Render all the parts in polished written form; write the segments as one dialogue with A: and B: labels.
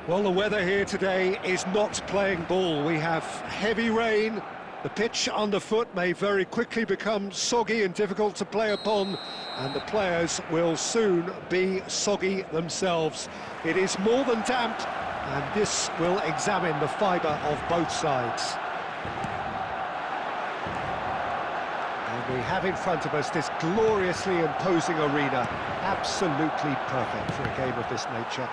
A: Well, the weather here today is not playing ball. We have heavy rain. The pitch underfoot may very quickly become soggy and difficult to play upon, and the players will soon be soggy themselves. It is more than damp, and this will examine the fibre of both sides. And we have in front of us this gloriously imposing arena, absolutely perfect for a game of this nature.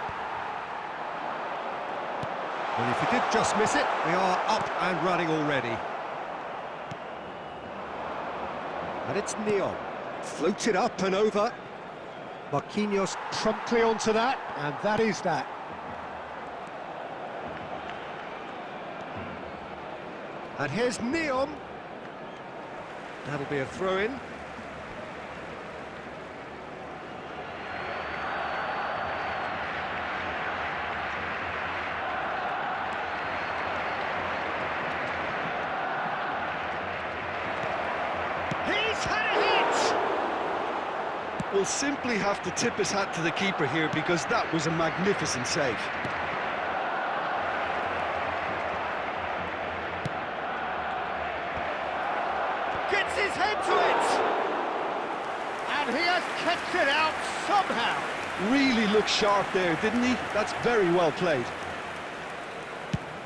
A: Well, if you did just miss it, we are up and running already. And it's Neon. Floated up and over. Marquinhos promptly onto that, and that is that. And here's Neon. That'll be a throw-in.
B: Will simply have to tip his hat to the keeper here because that was a magnificent save.
A: Gets his head to it! And he has kept it out somehow.
B: Really looked sharp there, didn't he? That's very well played.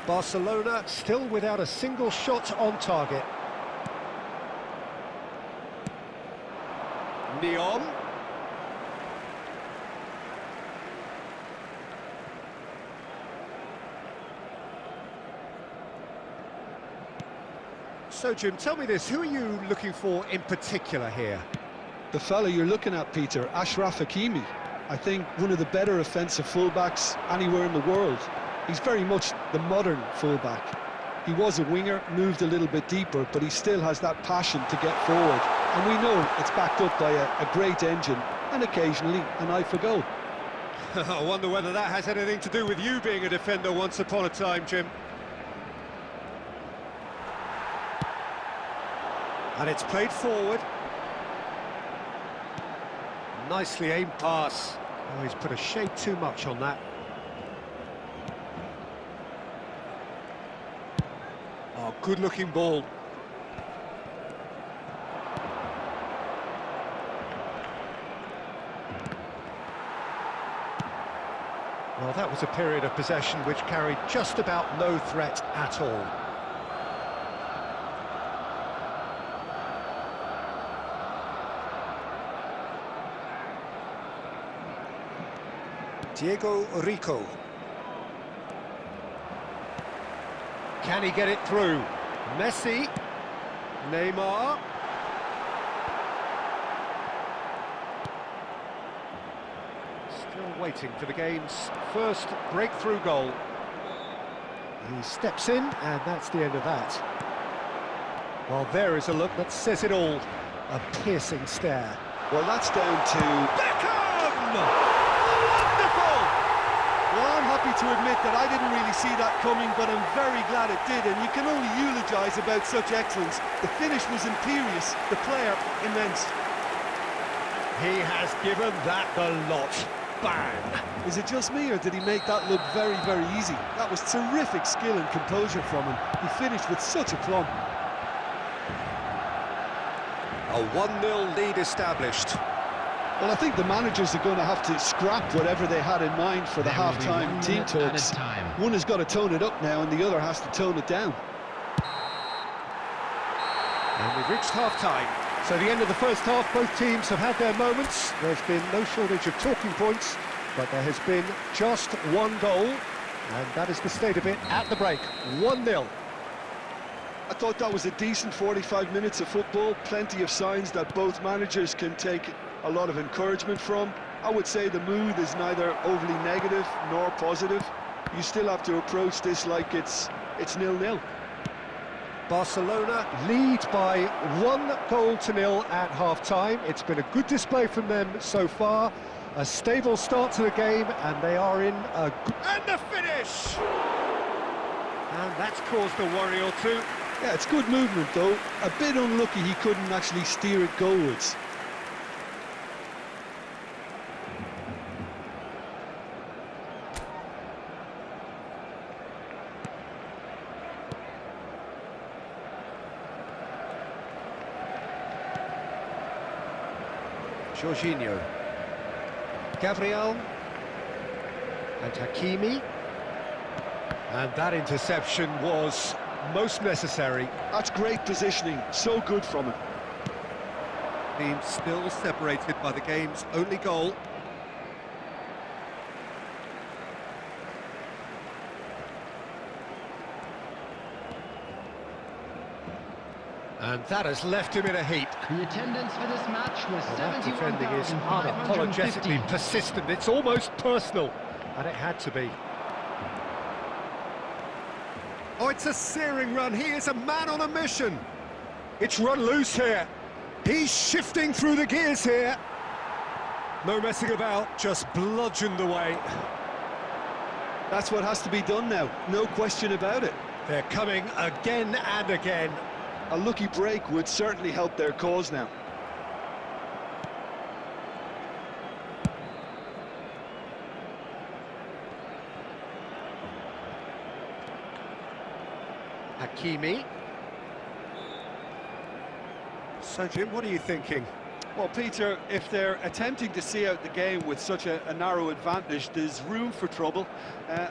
A: Barcelona still without a single shot on target. Neon. So, Jim, tell me this, who are you looking for in particular here?
B: The fella you're looking at, Peter, Achraf Hakimi. I think one of the better offensive fullbacks anywhere in the world. He's very much the modern fullback. He was a winger, moved a little bit deeper, but he still has that passion to get forward. And we know it's backed up by a great engine, and occasionally an eye for goal.
A: I wonder whether that has anything to do with you being a defender once upon a time, Jim. And it's played forward. Nicely aimed pass. Oh, he's put a shade too much on that. Oh, good-looking ball. Well, that was a period of possession which carried just about no threat at all. Diego Rico. Can he get it through? Messi. Neymar. Still waiting for the game's first breakthrough goal. He steps in, and that's the end of that. Well, there is a look that says it all. A piercing stare.
B: Well, that's down to
A: Beckham!
B: Well, I'm happy to admit that I didn't really see that coming, but I'm very glad it did, and you can only eulogise about such excellence. The finish was imperious, the player immense.
A: He has given that the lot. Bang!
B: Is it just me, or did he make that look very, very easy? That was terrific skill and composure from him. He finished with such aplomb.
A: A 1-0 lead established.
B: Well, I think the managers are going to have to scrap whatever they had in mind for the half-time team talks. One has got to tone it up now, and the other has to tone it down.
A: And we've reached half-time. So the end of the first half, both teams have had their moments. There's been no shortage of talking points, but there has been just one goal, and that is the state of it at the break. 1-0.
B: I thought that was a decent 45 minutes of football. Plenty of signs that both managers can take a lot of encouragement from. I would say the mood is neither overly negative nor positive. You still have to approach this like it's 0-0.
A: Barcelona lead by 1-0 at half-time. It's been a good display from them so far. A stable start to the game, and they are in a... And the finish! And that's caused a worry or two.
B: Yeah, it's good movement though. A bit unlucky he couldn't actually steer it goalwards.
A: Jorginho. Gabriel. And Hakimi. And that interception was most necessary.
B: That's great positioning, so good from him.
A: Team still separated by the game's only goal. And that has left him in a heap.
C: The attendance for this match was
A: That defending is
C: 71,550.
A: unapologetically persistent. It's almost personal, and it had to be. Oh, it's a searing run. He is a man on a mission. It's run loose here. He's shifting through the gears here. No messing about, just bludgeoned away.
B: That's what has to be done now, no question about it.
A: They're coming again and again.
B: A lucky break would certainly help their cause now.
A: Hakimi. So, Jim, what are you thinking?
B: Well, Peter, if they're attempting to see out the game with such a narrow advantage, there's room for trouble.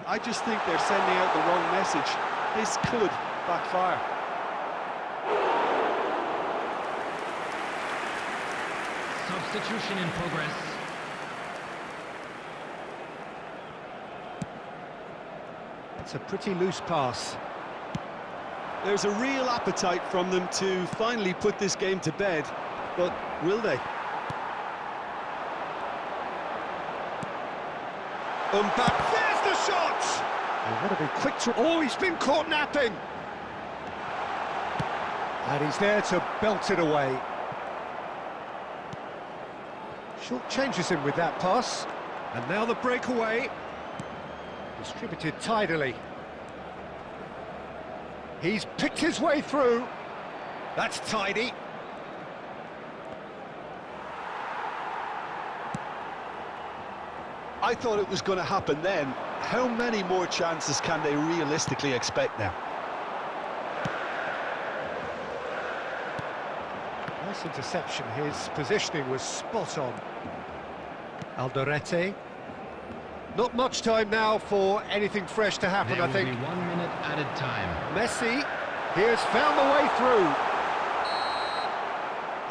B: I just think they're sending out the wrong message. This could backfire.
C: Substitution in progress.
A: It's a pretty loose pass.
B: There's a real appetite from them to finally put this game to bed, but will they?
A: Back, there's the shot! Oh, what a big quick to... Oh, he's been caught napping! And he's there to belt it away. Short changes him with that pass. And now the breakaway. Distributed tidily. He's picked his way through. That's tidy.
B: I thought it was going to happen then. How many more chances can they realistically expect now?
A: Nice interception. His positioning was spot on. Alderete. Not much time now for anything fresh to happen,
C: There
A: I think.
C: will be 1 minute added time.
A: Messi, he has found the way through.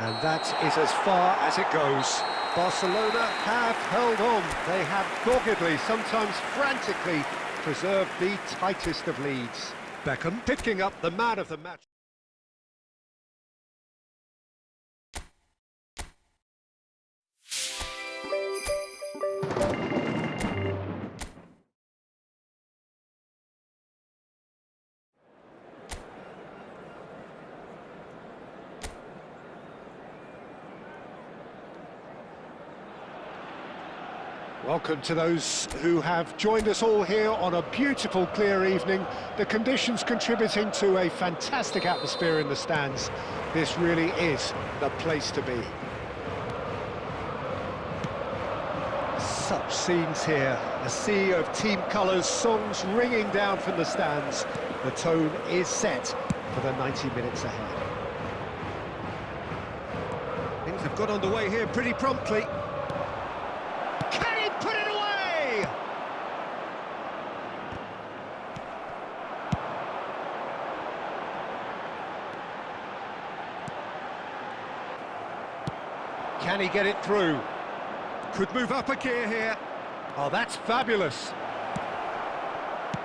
A: And that is as far as it goes. Barcelona have held on. They have doggedly, sometimes frantically, preserved the tightest of leads. Beckham picking up the man of the match. Welcome to those who have joined us all here on a beautiful, clear evening. The conditions contributing to a fantastic atmosphere in the stands. This really is the place to be. Such scenes here. A sea of team colours, songs ringing down from the stands. The tone is set for the 90 minutes ahead. Things have got underway here pretty promptly. Put it away! Can he get it through? Could move up a gear here. Oh, that's fabulous.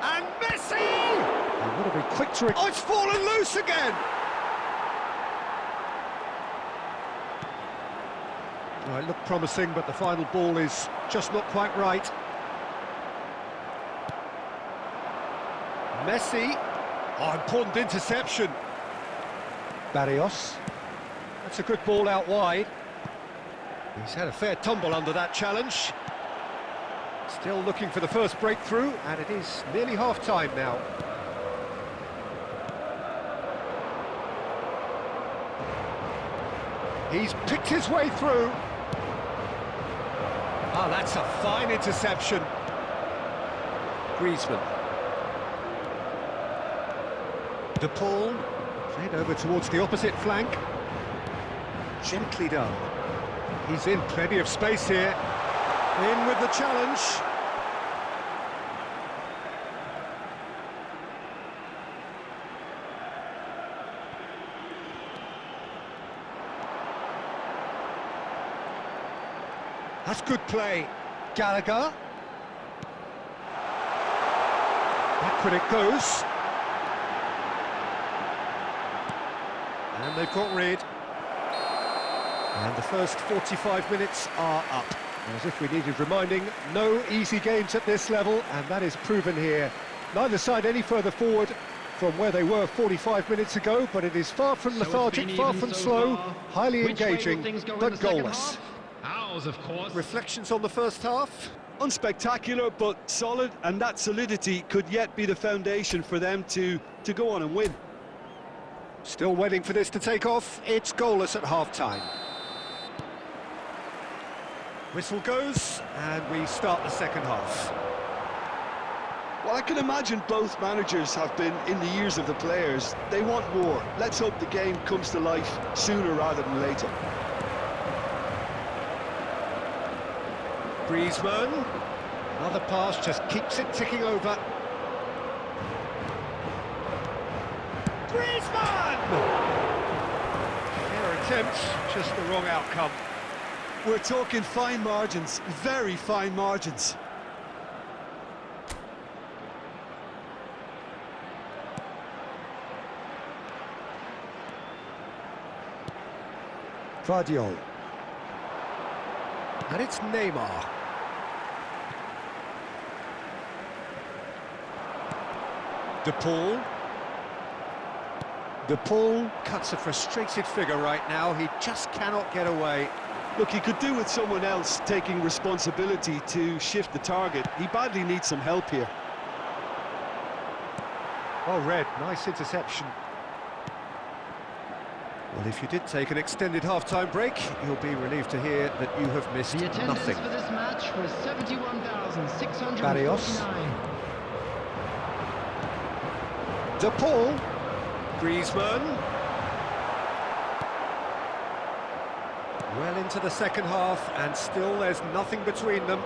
A: And Messi! He would have been quick to... Oh, it's fallen loose again! Oh, it looked promising, but the final ball is just not quite right. Messi. Oh, important interception. Barrios. That's a good ball out wide. He's had a fair tumble under that challenge. Still looking for the first breakthrough, and it is nearly half-time now. He's picked his way through. Oh, that's a fine interception. Griezmann. De Paul, played over towards the opposite flank. Gently done. He's in plenty of space here. In with the challenge. That's good play. Gallagher. Backward it goes. And they've got rid. And the first 45 minutes are up. As if we needed reminding, no easy games at this level, and that is proven here. Neither side any further forward from where they were 45 minutes ago, but it is far from lethargic, far from slow, highly engaging, but goalless.
C: Ours, of course.
A: Reflections on the first half?
B: Unspectacular, but solid, and that solidity could yet be the foundation for them to go on and win.
A: Still waiting for this to take off. It's goalless at half-time. Whistle goes, and we start the second half.
B: Well, I can imagine both managers have been in the ears of the players. They want more. Let's hope the game comes to life sooner rather than later.
A: Griezmann, another pass, just keeps it ticking over. Griezmann! Fair attempt, just the wrong outcome.
B: We're talking fine margins, very fine margins.
A: Vardiol. And it's Neymar. De Paul cuts a frustrated figure right now. He just cannot get away.
B: Look, he could do with someone else taking responsibility to shift the target. He badly needs some help here.
A: Well read, nice interception. Well, if you did take an extended half-time break, you'll be relieved to hear that you have missed
C: The attendance
A: nothing.
C: for this match was 71,649.
A: Barrios. De Paul. Griezmann. Well into the second half, and still there's nothing between them.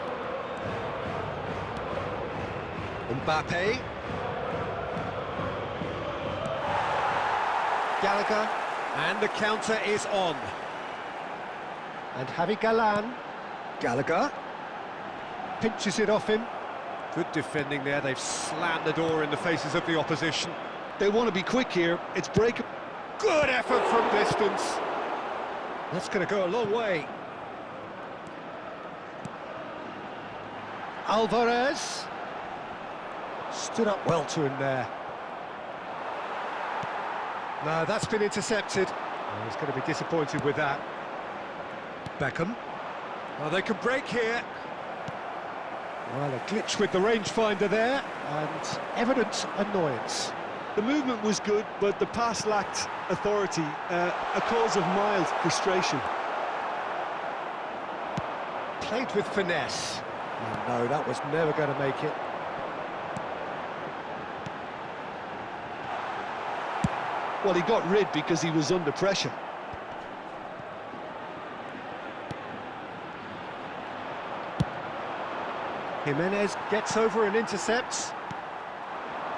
A: Mbappe. Gallagher. And the counter is on. And Javi Galan. Gallagher. Pinches it off him. Good defending there. They've slammed the door in the faces of the opposition.
B: They want to be quick here. It's break.
A: Good effort from distance. That's going to go a long way. Alvarez. Stood up well to him there. No, that's been intercepted. Oh, he's going to be disappointed with that. Beckham. Oh, they can break here. Well, a glitch with the rangefinder there, and evident annoyance.
B: The movement was good, but the pass lacked authority, a cause of mild frustration.
A: Played with finesse. Oh, no, that was never going to make it.
B: Well, he got rid because he was under pressure.
A: Jimenez gets over and intercepts.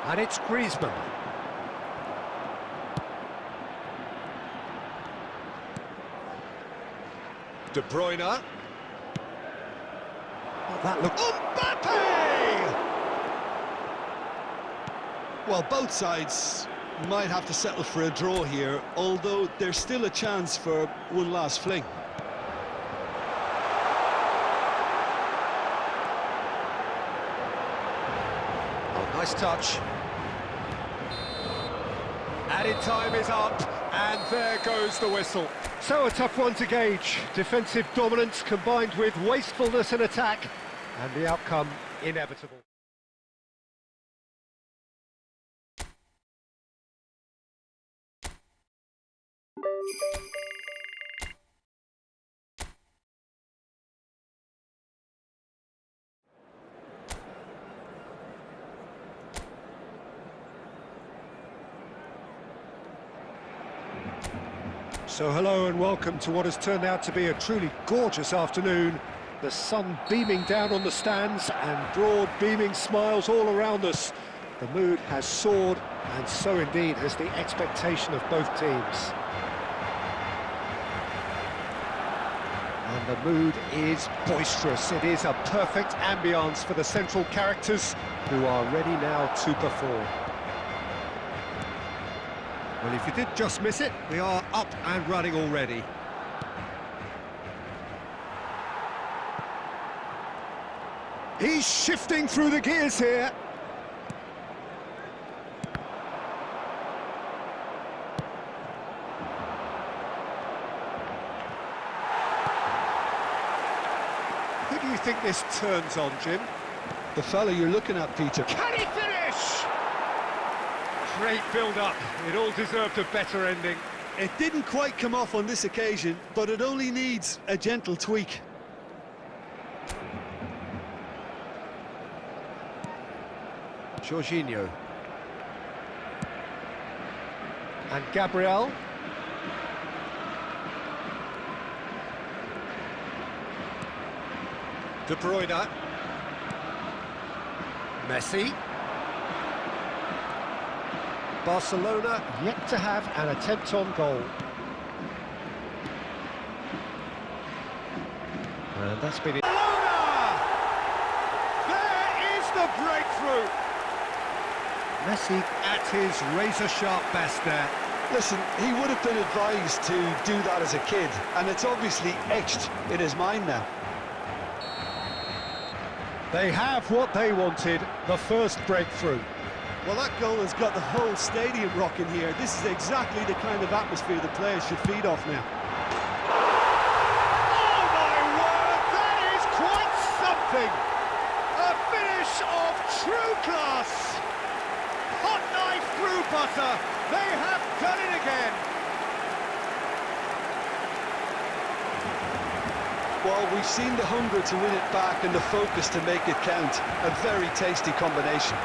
A: And it's Griezmann. De Bruyne. Oh, that looked... Mbappe!
B: Well, both sides might have to settle for a draw here, although there's still a chance for one last fling.
A: Oh, nice touch. Added time is up, and there goes the whistle. So a tough one to gauge. Defensive dominance combined with wastefulness in attack, and the outcome inevitable. So hello and welcome to what has turned out to be a truly gorgeous afternoon. The sun beaming down on the stands and broad beaming smiles all around us. The mood has soared, and so indeed has the expectation of both teams. And the mood is boisterous. It is a perfect ambience for the central characters who are ready now to perform. Well, if you did just miss it, we are up and running already. He's shifting through the gears here. Who do you think this turns on, Jim?
B: The fella you're looking at, Peter.
A: Can he finish? Great build-up. It all deserved a better ending.
B: It didn't quite come off on this occasion, but it only needs a gentle tweak.
A: Jorginho. And Gabriel. De Bruyne. Messi. Barcelona yet to have an attempt on goal. And that's been it. Barcelona! There is the breakthrough! Messi at his razor-sharp best there.
B: Listen, he would have been advised to do that as a kid, and it's obviously etched in his mind now.
A: They have what they wanted, the first breakthrough.
B: Well, that goal has got the whole stadium rocking here. This is exactly the kind of atmosphere the players should feed off now.
A: Oh my word, that is quite something! A finish of true class! Hot knife through butter, they have done it again!
B: Well, we've seen the hunger to win it back and the focus to make it count. A very tasty combination.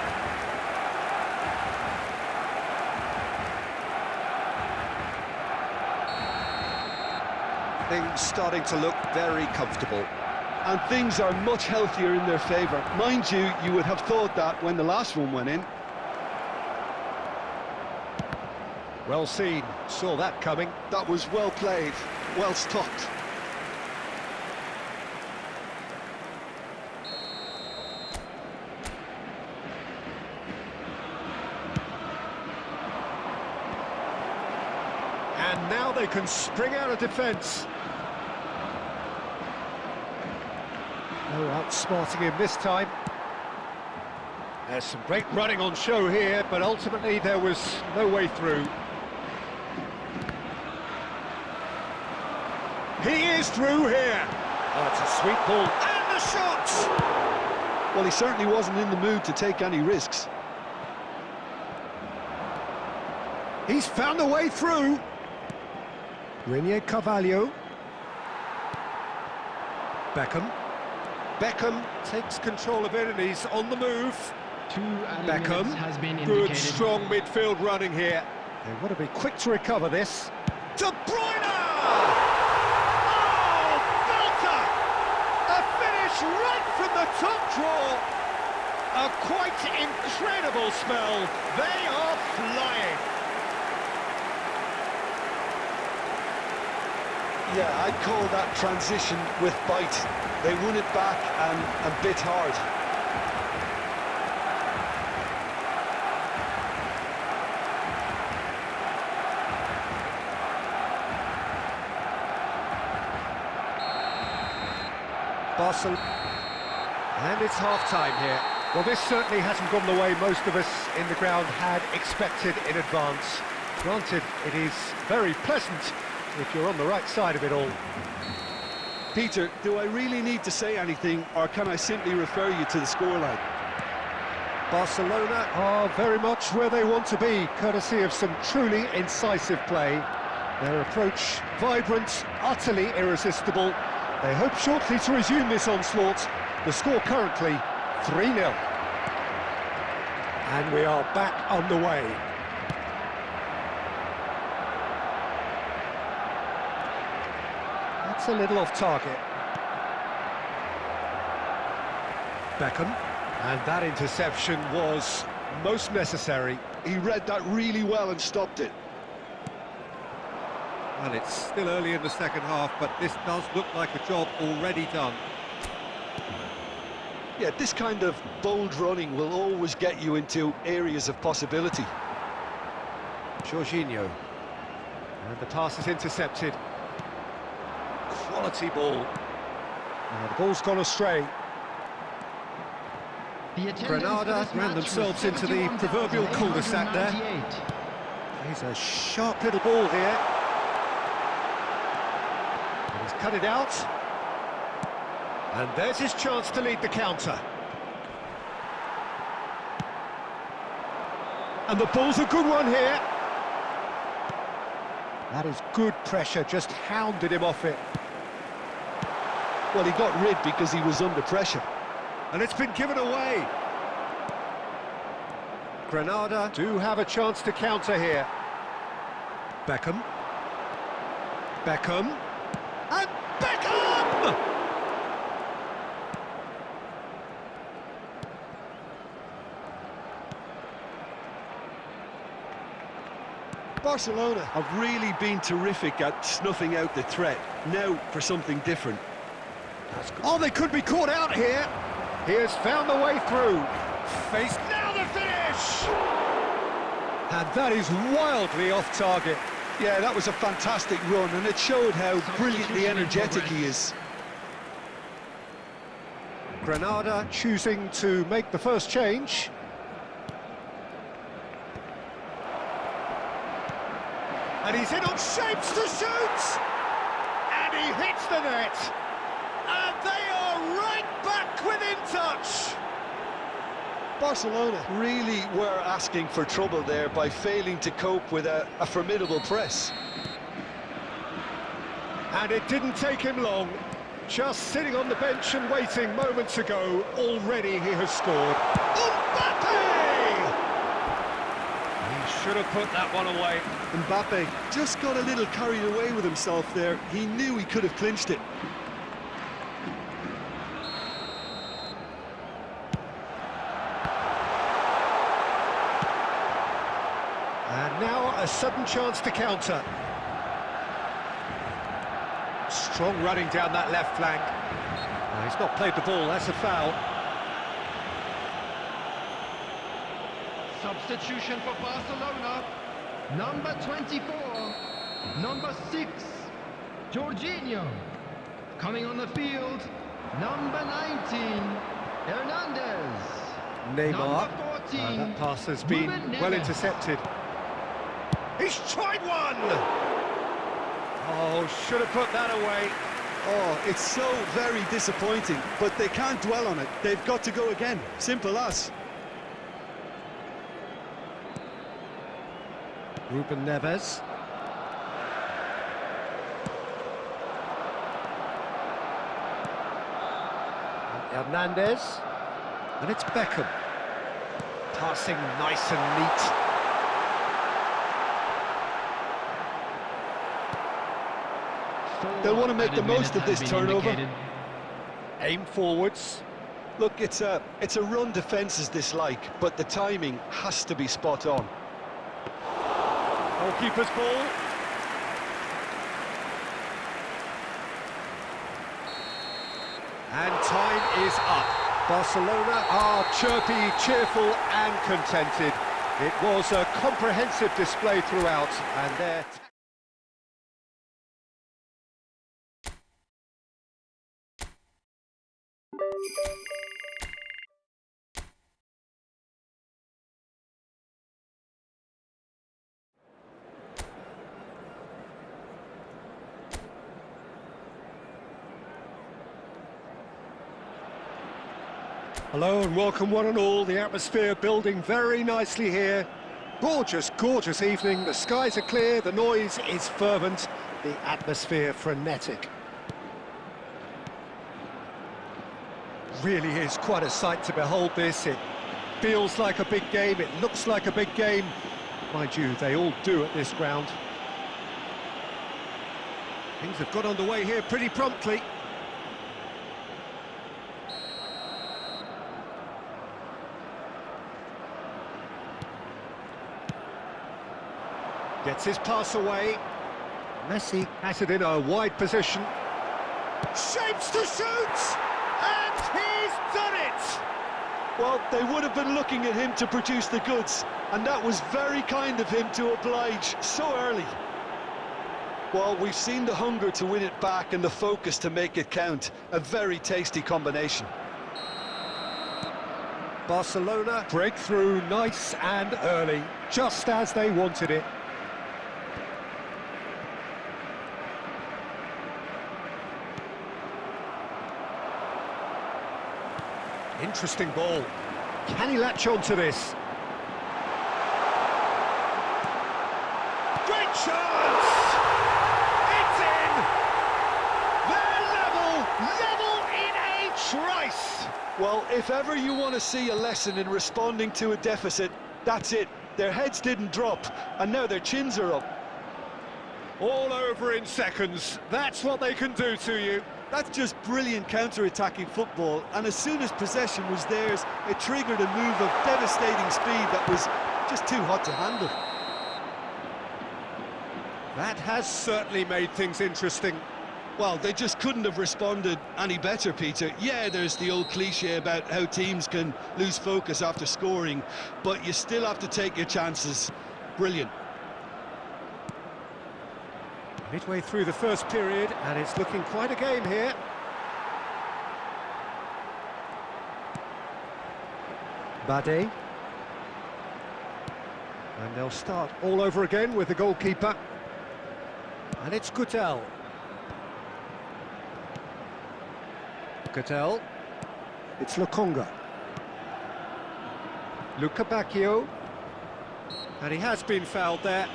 A: Things starting to look very comfortable.
B: And things are much healthier in their favour. Mind you, you would have thought that when the last one went in.
A: Well seen, saw that coming.
B: That was well played, well stopped.
A: And now they can spring out of defence. No outsmarting him this time. There's some great running on show here, but ultimately there was no way through. He is through here. Oh, it's a sweet ball. And the shot!
B: Well, he certainly wasn't in the mood to take any risks.
A: He's found a way through. Renier Carvalho. Beckham takes control of it and he's on the move.
C: 2 added
A: Beckham,
C: minutes has been
A: good
C: indicated.
A: strong midfield running here. They want to be quick to recover this. De Bruyne! Oh, belter! A finish right from the top draw. A quite incredible spell. They are flying.
B: Yeah, I'd call that transition with bite. They won it back and bit hard.
A: Barcelona. And it's half-time here. Well, this certainly hasn't gone the way most of us in the ground had expected in advance. Granted, it is very pleasant if you're on the right side of it all.
B: Peter, do I really need to say anything, or can I simply refer you to the scoreline?
A: Barcelona are very much where they want to be, courtesy of some truly incisive play. Their approach vibrant, utterly irresistible. They hope shortly to resume this onslaught. The score currently 3-0. And we are back on the way. It's a little off target. Beckham. And that interception was most necessary.
B: He read that really well and stopped it.
A: Well, it's still early in the second half, but this does look like a job already done.
B: Yeah, this kind of bold running will always get you into areas of possibility.
A: Jorginho. And the pass is intercepted. Quality ball. The ball's gone astray. Granada ran themselves into the proverbial cul-de-sac there. Here's a sharp little ball here. And he's cut it out. And there's his chance to lead the counter. And the ball's a good one here. That is good pressure, just hounded him off it.
B: Well, he got rid because he was under pressure.
A: And it's been given away. Granada do have a chance to counter here. Beckham. Beckham. And Beckham!
B: Barcelona have really been terrific at snuffing out the threat. Now for something different.
A: Oh, they could be caught out here. He has found the way through. Face now the finish! And that is wildly off target.
B: Yeah, that was a fantastic run, and it showed how brilliantly energetic he is.
A: Granada choosing to make the first change. And he's in on shapes to shoot! And he hits the net! And they are right back within touch!
B: Barcelona really were asking for trouble there by failing to cope with a formidable press.
A: And it didn't take him long. Just sitting on the bench and waiting moments ago, already he has scored. Mbappe! He should have put that one away.
B: Mbappe just got a little carried away with himself there. He knew he could have clinched it.
A: And now a sudden chance to counter. Strong running down that left flank. He's not played the ball, that's a foul.
C: Substitution for Barcelona. Number 24, number 6, Jorginho. Coming on the field, number 19, Hernandez.
A: Neymar.
C: Number 14,
A: that pass has been well intercepted. He's tried one! Oh, should have put that away.
B: Oh, it's so very disappointing, but they can't dwell on it. They've got to go again. Simple as.
A: Ruben Neves. And Hernandez. And it's Beckham. Passing nice and neat.
B: They'll want to make the most of this turnover.
A: Aim forwards.
B: Look, it's a run defence is dislike, but the timing has to be spot on.
A: Goalkeeper's ball. And time is up. Barcelona are chirpy, cheerful and contented. It was a comprehensive display throughout, and they're... Hello and welcome one and all. The atmosphere building very nicely here. Gorgeous, gorgeous evening. The skies are clear, the noise is fervent, the atmosphere frenetic. Really is quite a sight to behold this. It feels like a big game, it looks like a big game. Mind you, they all do at this ground. Things have got underway here pretty promptly. Gets his pass away. Messi has it in a wide position. Shapes to shoot! And he's done it!
B: Well, they would have been looking at him to produce the goods, and that was very kind of him to oblige so early. Well, we've seen the hunger to win it back and the focus to make it count. A very tasty combination.
A: Barcelona break through nice and early, just as they wanted it. Interesting ball. Can he latch on to this? Great chance! It's in! They're level in a trice!
B: Well, if ever you want to see a lesson in responding to a deficit, that's it. Their heads didn't drop, and now their chins are up.
A: All over in seconds. That's what they can do to you.
B: That's just brilliant counter-attacking football, and as soon as possession was theirs, it triggered a move of devastating speed that was just too hot to handle.
A: That has certainly made things interesting.
B: Well, they just couldn't have responded any better, Peter. Yeah, there's the old cliche about how teams can lose focus after scoring, but you still have to take your chances. Brilliant.
A: Midway through the first period, and it's looking quite a game here. Bade. And they'll start all over again with the goalkeeper. And it's Gutel. Gutel. It's Lokonga. Luca Bacchio. And he has been fouled there.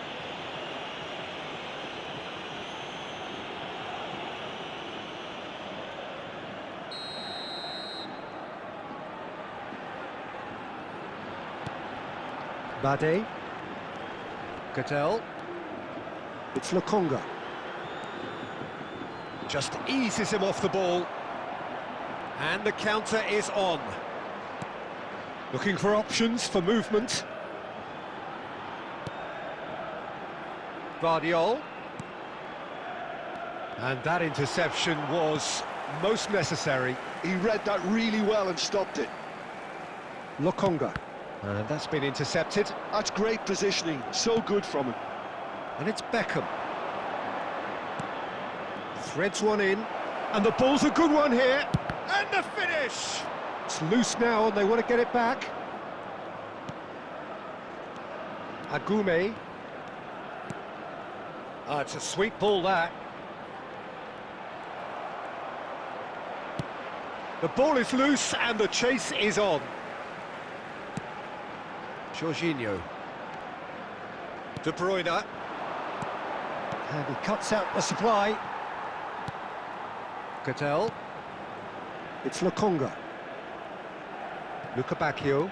A: Bade. Gutel. It's Lokonga. Just eases him off the ball. And the counter is on. Looking for options for movement. Guardiol. And that interception was most necessary.
B: He read that really well and stopped it.
A: Lokonga. And that's been intercepted.
B: That's great positioning, so good from him.
A: And it's Beckham. Threads one in. And the ball's a good one here. And the finish! It's loose now and they want to get it back. Agume. Ah, it's a sweet ball, that. The ball is loose and the chase is on. Jorginho. De Bruyne. And he cuts out the supply. Gutel. It's Lokonga. Luca Bacchio.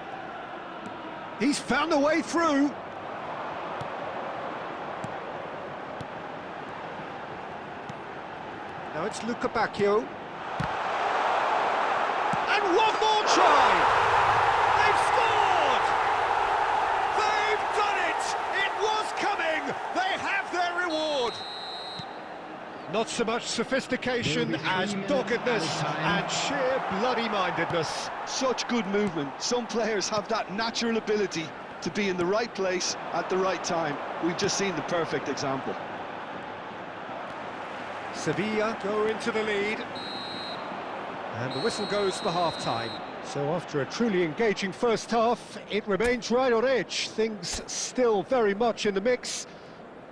A: He's found a way through. Now it's Luca Bacchio. And one more try! They've scored! They've done it! It was coming! They have their reward! Not so much sophistication as doggedness and sheer bloody-mindedness.
B: Such good movement. Some players have that natural ability to be in the right place at the right time. We've just seen the perfect example.
A: Sevilla go into the lead. And the whistle goes for half-time. So after a truly engaging first half, it remains right on edge. Things still very much in the mix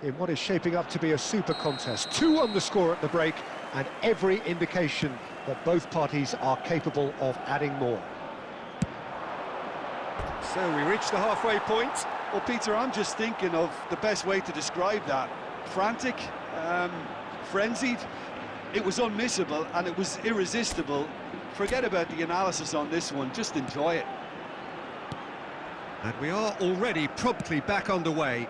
A: in what is shaping up to be a super contest. 2-1 the score at the break, and every indication that both parties are capable of adding more. So we reach the halfway point.
B: Well, Peter, I'm just thinking of the best way to describe that. Frantic, frenzied. It was unmissable and it was irresistible. Forget about the analysis on this one, just enjoy it.
A: And we are already promptly back underway.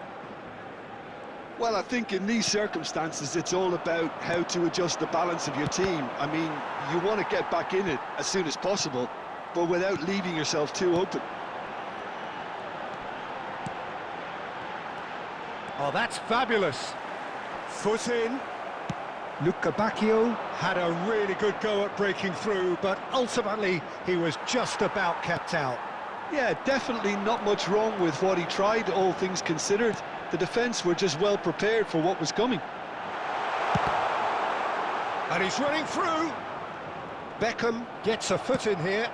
B: Well, I think in these circumstances, it's all about how to adjust the balance of your team. I mean, you want to get back in it as soon as possible, but without leaving yourself too open.
A: Oh, that's fabulous. Foot in. Luca Bacchio had a really good go at breaking through, but ultimately he was just about kept out.
B: Yeah, definitely not much wrong with what he tried, all things considered. The defence were just well prepared for what was coming.
A: And he's running through. Beckham gets a foot in here.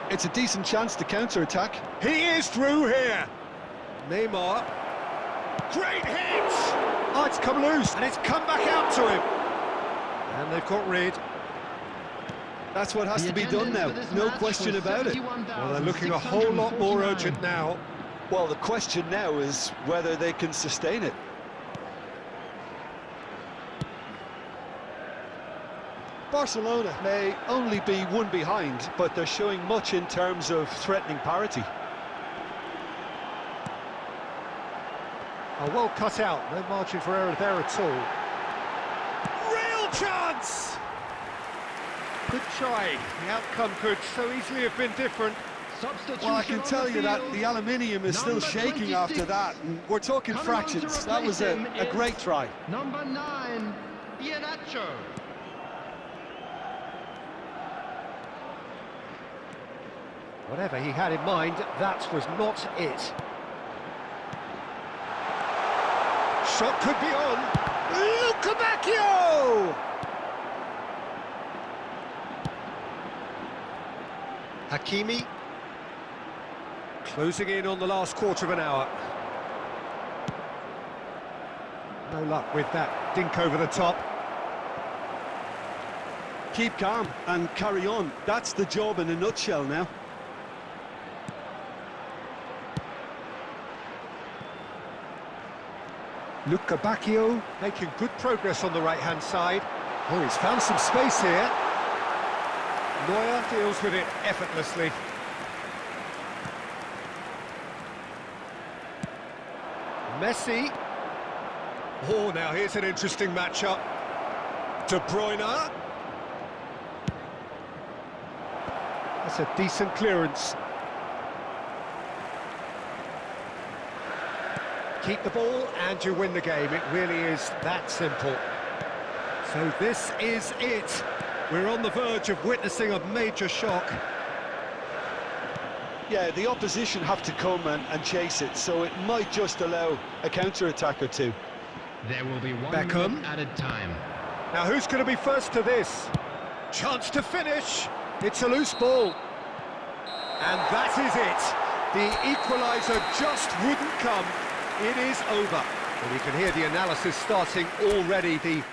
B: It's a decent chance to counter-attack.
A: He is through here. Neymar. Great hit! Oh, it's come loose, and it's come back out to him. And they've got rid.
B: That's what has to be done now, no question about it.
A: Well, they're looking a whole lot more urgent now.
B: Well, the question now is whether they can sustain it. Barcelona may only be one behind, but they're showing much in terms of threatening parity.
A: Oh, well cut out, no margin for error there at all. Real chance! Good try, the outcome could so easily have been different.
B: Well, I can tell you that the aluminium is still shaking after that, and we're talking fractions. That was a great try.
C: Number 9, Iheanacho.
A: Whatever he had in mind, that was not it. Shot could be on. Luca Bacchio! Hakimi. Closing in on the last quarter of an hour. No luck with that dink over the top.
B: Keep calm and carry on. That's the job in a nutshell now.
A: Luca Bacchio making good progress on the right-hand side. Oh, he's found some space here. Neuer deals with it effortlessly. Messi. Oh, now here's an interesting matchup. De Bruyne. That's a decent clearance. Keep the ball and you win the game. It really is that simple. So this is it. We're on the verge of witnessing a major shock.
B: Yeah, the opposition have to come and chase it, so it might just allow a counter-attack or two.
C: There will be one
A: Beckham.
C: added time.
A: Now who's going to be first to this? Chance to finish. It's a loose ball. And that is it. The equaliser just wouldn't come. It is over. And you can hear the analysis starting already. The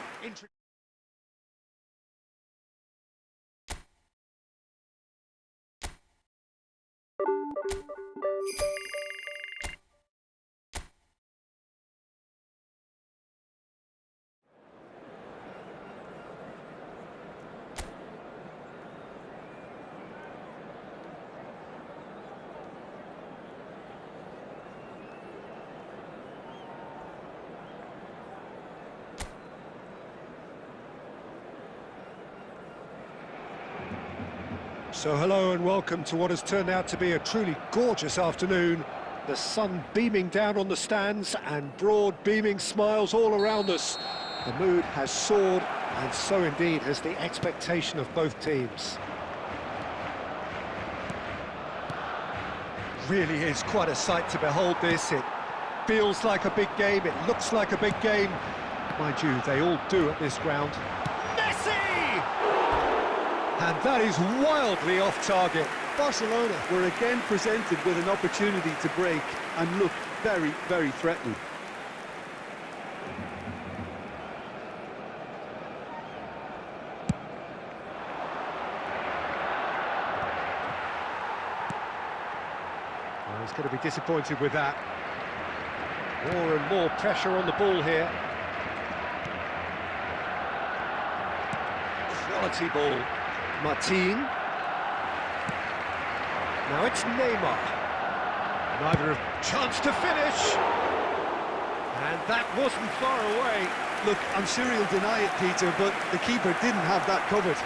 A: So hello and welcome to what has turned out to be a truly gorgeous afternoon. The sun beaming down on the stands and broad beaming smiles all around us. The mood has soared, and so indeed has the expectation of both teams. Really is quite a sight to behold this. It feels like a big game, it looks like a big game. Mind you, they all do at this ground. Messi! And that is wildly off target.
B: Barcelona were again presented with an opportunity to break and look very, very threatening.
A: Well, he's going to be disappointed with that. More and more pressure on the ball here. Quality ball. Martin. Now it's Neymar. Neither a chance to finish. And that wasn't far away.
B: Look, I'm sure he'll deny it, Peter, but the keeper didn't have that covered.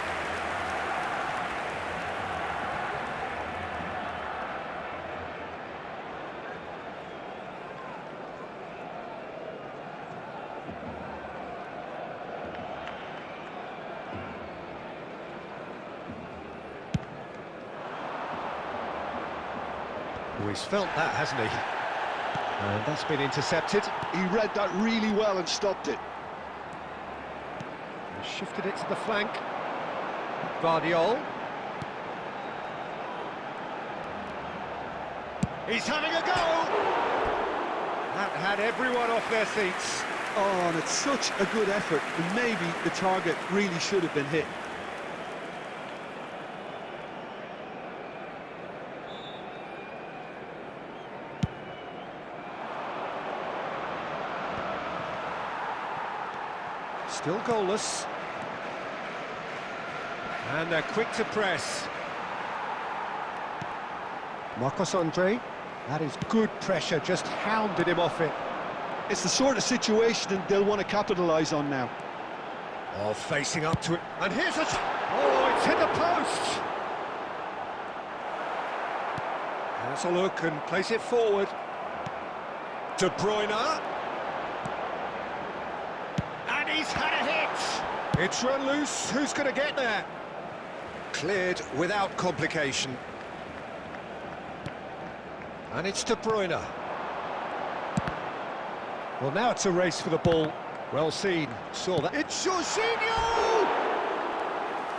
A: Oh, he's felt that, hasn't he? And that's been intercepted.
B: He read that really well and stopped it.
A: He shifted it to the flank. Guardiol. He's having a go! That had everyone off their seats.
B: Oh, and it's such a good effort, and maybe the target really should have been hit.
A: Still goalless. And they're quick to press. Marcos Andre, that is good pressure, just hounded him off it.
B: It's the sort of situation they'll want to capitalise on now.
A: Oh, facing up to it. And here's a... Oh, it's hit the post! Has a look and place it forward. De Bruyne. And he's had a hit! It's run loose, who's going to get there? Cleared without complication. And it's De Bruyne. Well, now it's a race for the ball. Well seen, saw that. It's Jorginho!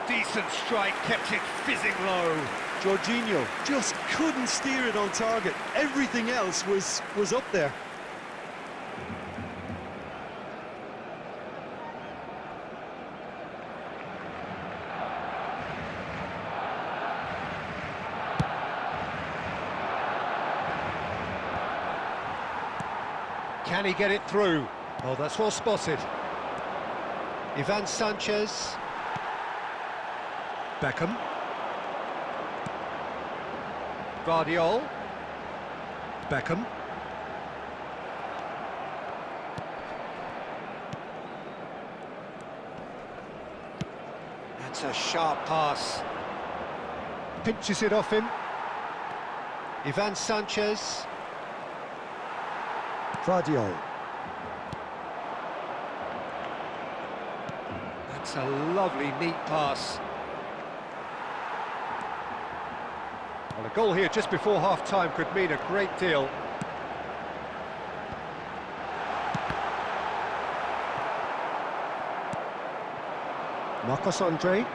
A: Decent strike, kept it fizzing low.
B: Jorginho just couldn't steer it on target. Everything else was up there.
A: Can he get it through? Oh, that's well spotted. Ivan Sanchez. Beckham. Guardiol. Beckham. That's a sharp pass. Pinches it off him. Ivan Sanchez. Guardiol. That's a lovely, neat pass. Well, a goal here just before half-time could mean a great deal. Marcos Andre.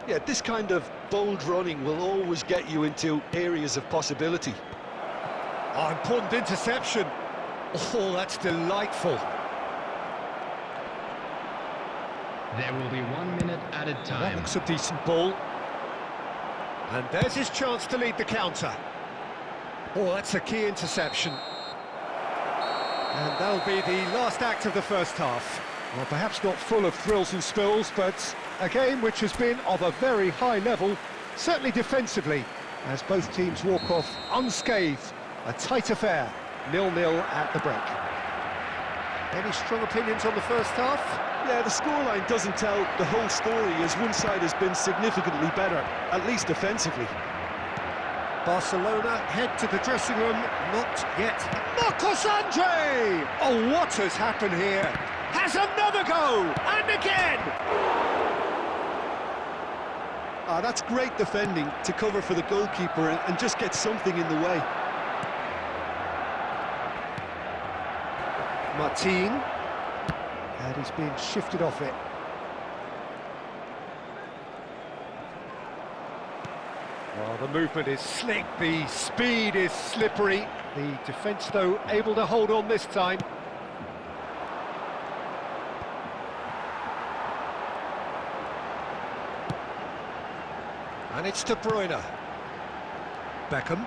B: Yeah, this kind of bold running will always get you into areas of possibility.
A: Oh, important interception. Oh, that's delightful.
C: There will be 1 minute added
A: That
C: time.
A: looks a decent ball. And there's his chance to lead the counter. Oh, that's a key interception. And that'll be the last act of the first half. Well, perhaps not full of thrills and spills, but a game which has been of a very high level, certainly defensively, as both teams walk off unscathed. A tight affair, 0-0 at the break. Any strong opinions on the first half?
B: Yeah, the scoreline doesn't tell the whole story, as one side has been significantly better, at least defensively.
A: Barcelona head to the dressing room, not yet. Marcos Andre! Oh, what has happened here? Has another go, and again!
B: That's great defending to cover for the goalkeeper and just get something in the way.
A: Martin, and he's being shifted off it. Well, the movement is slick, the speed is slippery. The defence, though, able to hold on this time. And it's De Bruyne. Beckham.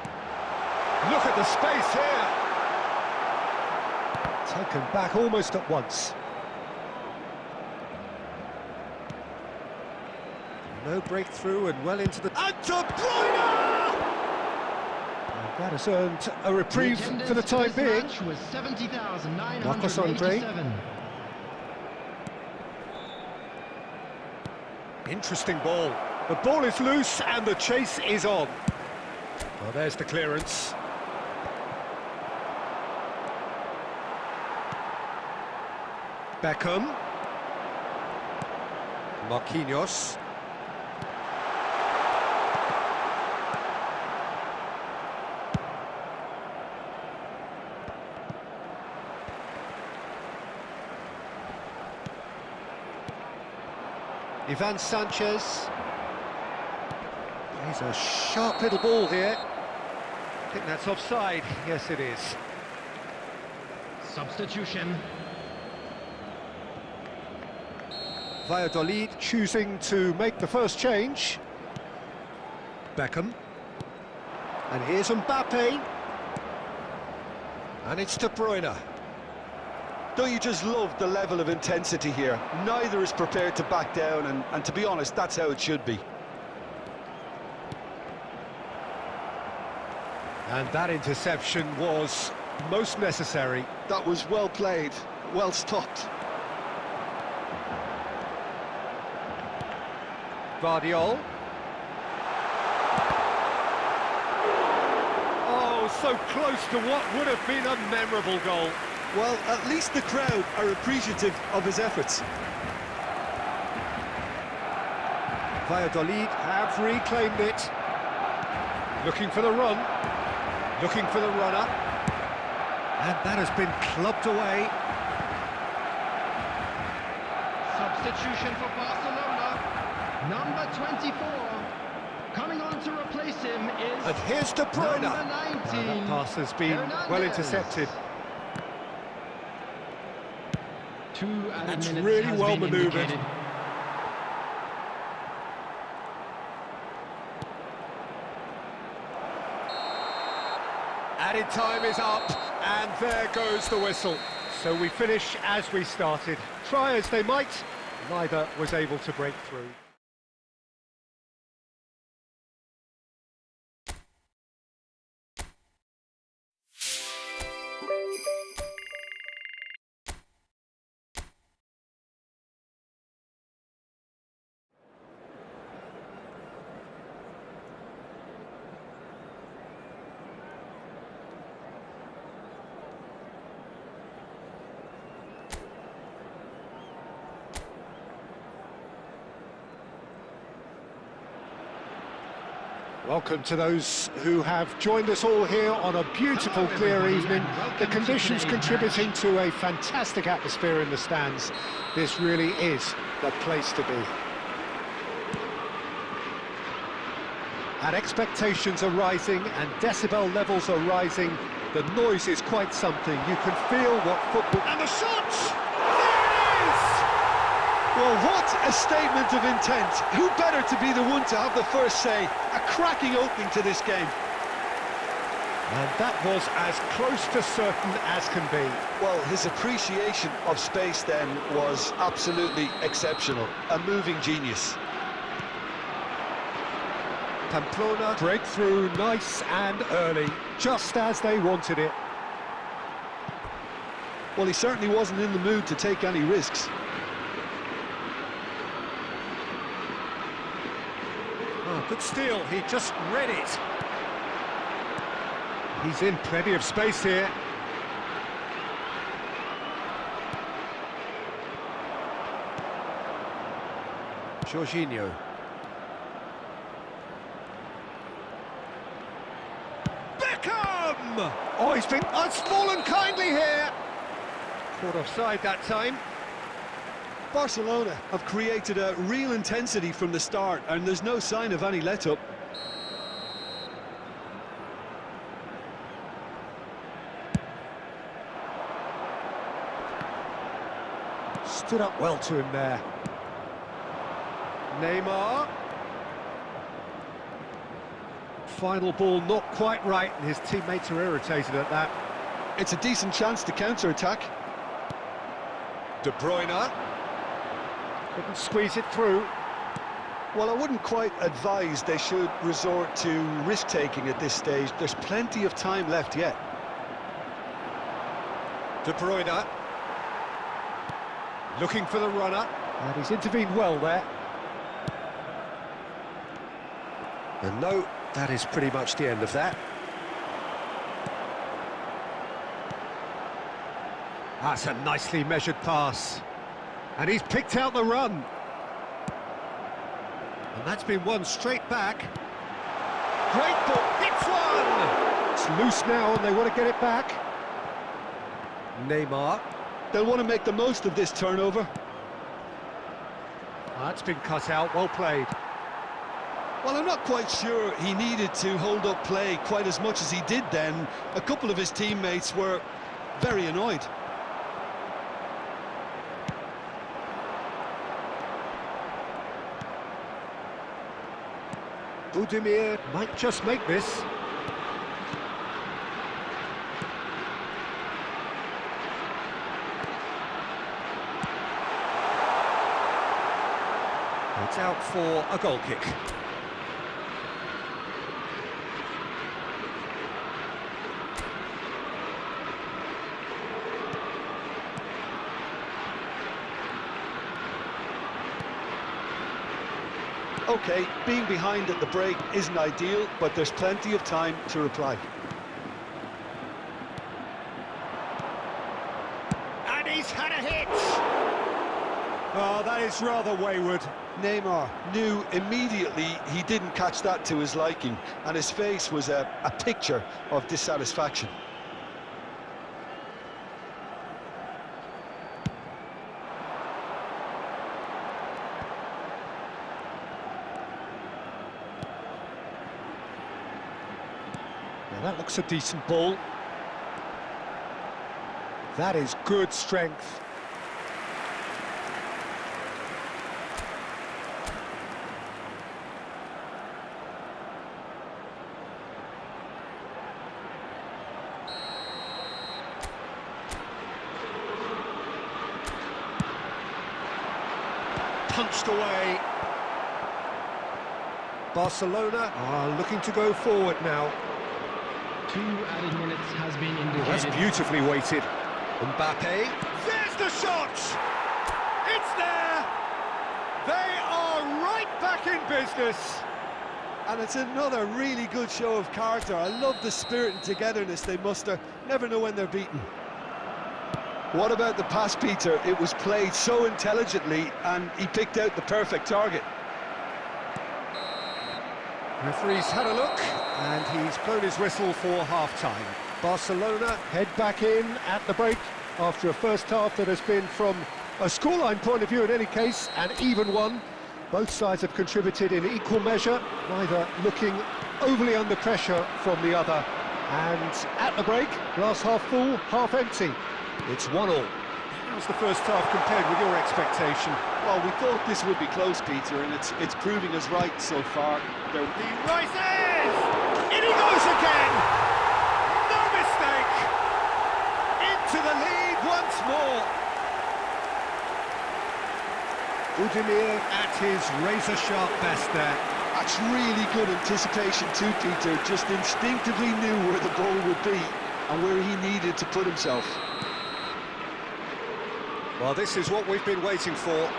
A: Look at the space here. Taken back almost at once. No breakthrough and well into the... And De Bruyne! And That has earned a reprieve for the time being.
C: Was 70,987.
A: Marcos Andre. Interesting ball. The ball is loose and the chase is on. Well, there's the clearance. Beckham. Marquinhos. Ivan Sanchez. He's a sharp little ball here. I think that's offside. Yes, it is.
C: Substitution.
A: Valladolid choosing to make the first change. Beckham. And here's Mbappe. And it's De Bruyne.
B: Don't you just love the level of intensity here? Neither is prepared to back down, and to be honest, that's how it should be.
A: And that interception was most necessary.
B: That was well played, well stopped.
A: Guardiola. Oh, so close to what would have been a memorable goal.
B: Well, at least the crowd are appreciative of his efforts.
A: Valladolid have reclaimed it. Looking for the run. Looking for the runner. And that has been clubbed away.
C: Substitution for Barcelona. Number 24. Coming on to replace him is...
A: And here's De Bruyne.
C: Number 19.
A: That pass has been well intercepted.
C: 2 added
A: It's
C: minutes
A: really
C: has
A: well
C: been
A: manoeuvred.
C: indicated.
A: Added time is up, and there goes the whistle. So we finish as we started. Try as they might, neither was able to break through. Welcome to those who have joined us all here on a beautiful, clear evening. The conditions contributing to a fantastic atmosphere in the stands. This really is the place to be. And expectations are rising and decibel levels are rising. The noise is quite something. You can feel what football... And the shots!
B: Well, what a statement of intent. Who better to be the one to have the first say? A cracking opening to this game.
A: And that was as close to certain as can be.
B: Well, his appreciation of space then was absolutely exceptional. A moving genius.
A: Pamplona breakthrough nice and early, just as they wanted it.
B: Well, he certainly wasn't in the mood to take any risks.
A: Oh, good steal, he just read it. He's in plenty of space here. Jorginho. Beckham! Oh, he's fallen kindly here. Caught offside that time.
B: Barcelona have created a real intensity from the start, and there's no sign of any let-up.
A: Stood up well to him there. Neymar. Final ball not quite right, and his teammates are irritated at that.
B: It's a decent chance to counter-attack.
A: De Bruyne. Couldn't squeeze it through.
B: Well, I wouldn't quite advise they should resort to risk-taking at this stage. There's plenty of time left yet.
A: De Bruyne. Looking for the runner. And he's intervened well there. And no, that is pretty much the end of that. That's a nicely measured pass. And he's picked out the run. And that's been won straight back. Great ball, it's one! It's loose now and they want to get it back. Neymar.
B: They'll want to make the most of this turnover.
A: That's been cut out, well played.
B: Well, I'm not quite sure he needed to hold up play quite as much as he did then. A couple of his teammates were very annoyed.
A: Budimir might just make this. It's out for a goal kick.
B: OK, being behind at the break isn't ideal, but there's plenty of time to reply.
A: And he's had a hit! Oh, that is rather wayward.
B: Neymar knew immediately he didn't catch that to his liking, and his face was a picture of dissatisfaction.
A: Now that looks a decent ball. That is good strength. Punched away. Barcelona are looking to go forward now.
C: 2 added minutes has been indicated.
A: That's beautifully weighted. Mbappe. There's the shot! It's there! They are right back in business.
B: And it's another really good show of character. I love the spirit and togetherness they muster. Never know when they're beaten. What about the pass, Peter? It was played so intelligently and he picked out the perfect target.
A: Referee's had a look and he's blown his whistle for half-time. Barcelona head back in at the break after a first half that has been, from a scoreline point of view in any case, an even one. Both sides have contributed in equal measure, neither looking overly under pressure from the other. And at the break, glass half full, half empty. It's 1-1. How's the first half compared with your expectation?
B: Well, we thought this would be close, Peter, and it's proving us right so far.
A: He rises! In he goes again! No mistake! Into the lead once more. Budimir at his razor-sharp best there.
B: That's really good anticipation too, Peter. Just instinctively knew where the ball would be and where he needed to put himself.
A: Well, this is what we've been waiting for.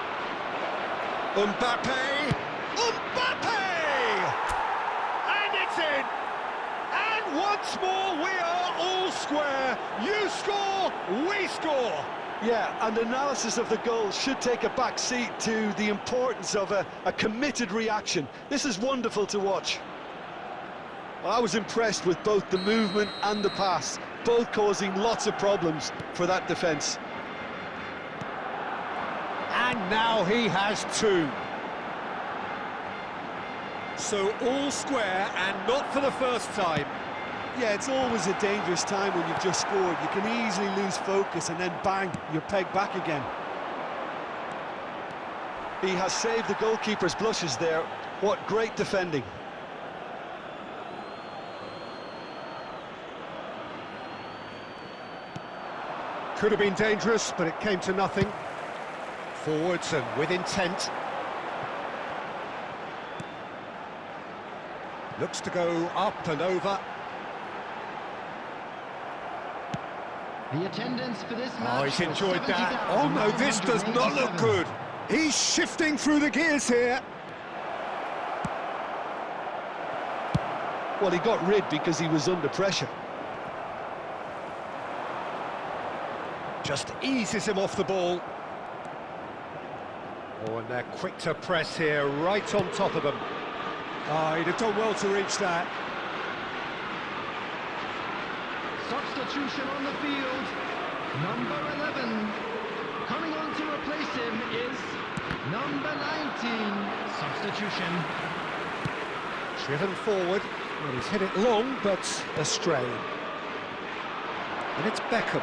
A: Mbappe! Mbappe! And it's in! And once more we are all square. You score, we score!
B: Yeah, and analysis of the goal should take a back seat to the importance of a committed reaction. This is wonderful to watch. Well, I was impressed with both the movement and the pass, both causing lots of problems for that defence.
A: And now he has 2. So all square, and not for the first time.
B: Yeah, it's always a dangerous time when you've just scored. You can easily lose focus and then bang, you're pegged back again. He has saved the goalkeeper's blushes there. What great defending.
A: Could have been dangerous, but it came to nothing. Forwards and with intent. Looks to go up and over.
C: The attendance for this
A: Oh,
C: match
A: he's
C: was
A: enjoyed that. Oh no, this does not look
C: 70,987.
A: good. He's shifting through the gears here.
B: Well, he got rid because he was under pressure.
A: Just eases him off the ball. Oh, and they're quick to press here, right on top of them. Oh, he'd have done well to reach that.
C: Substitution on the field. Number 11. Coming on to replace him is number 19. Substitution.
A: Driven forward. Well, he's hit it long, but astray. And it's Beckham.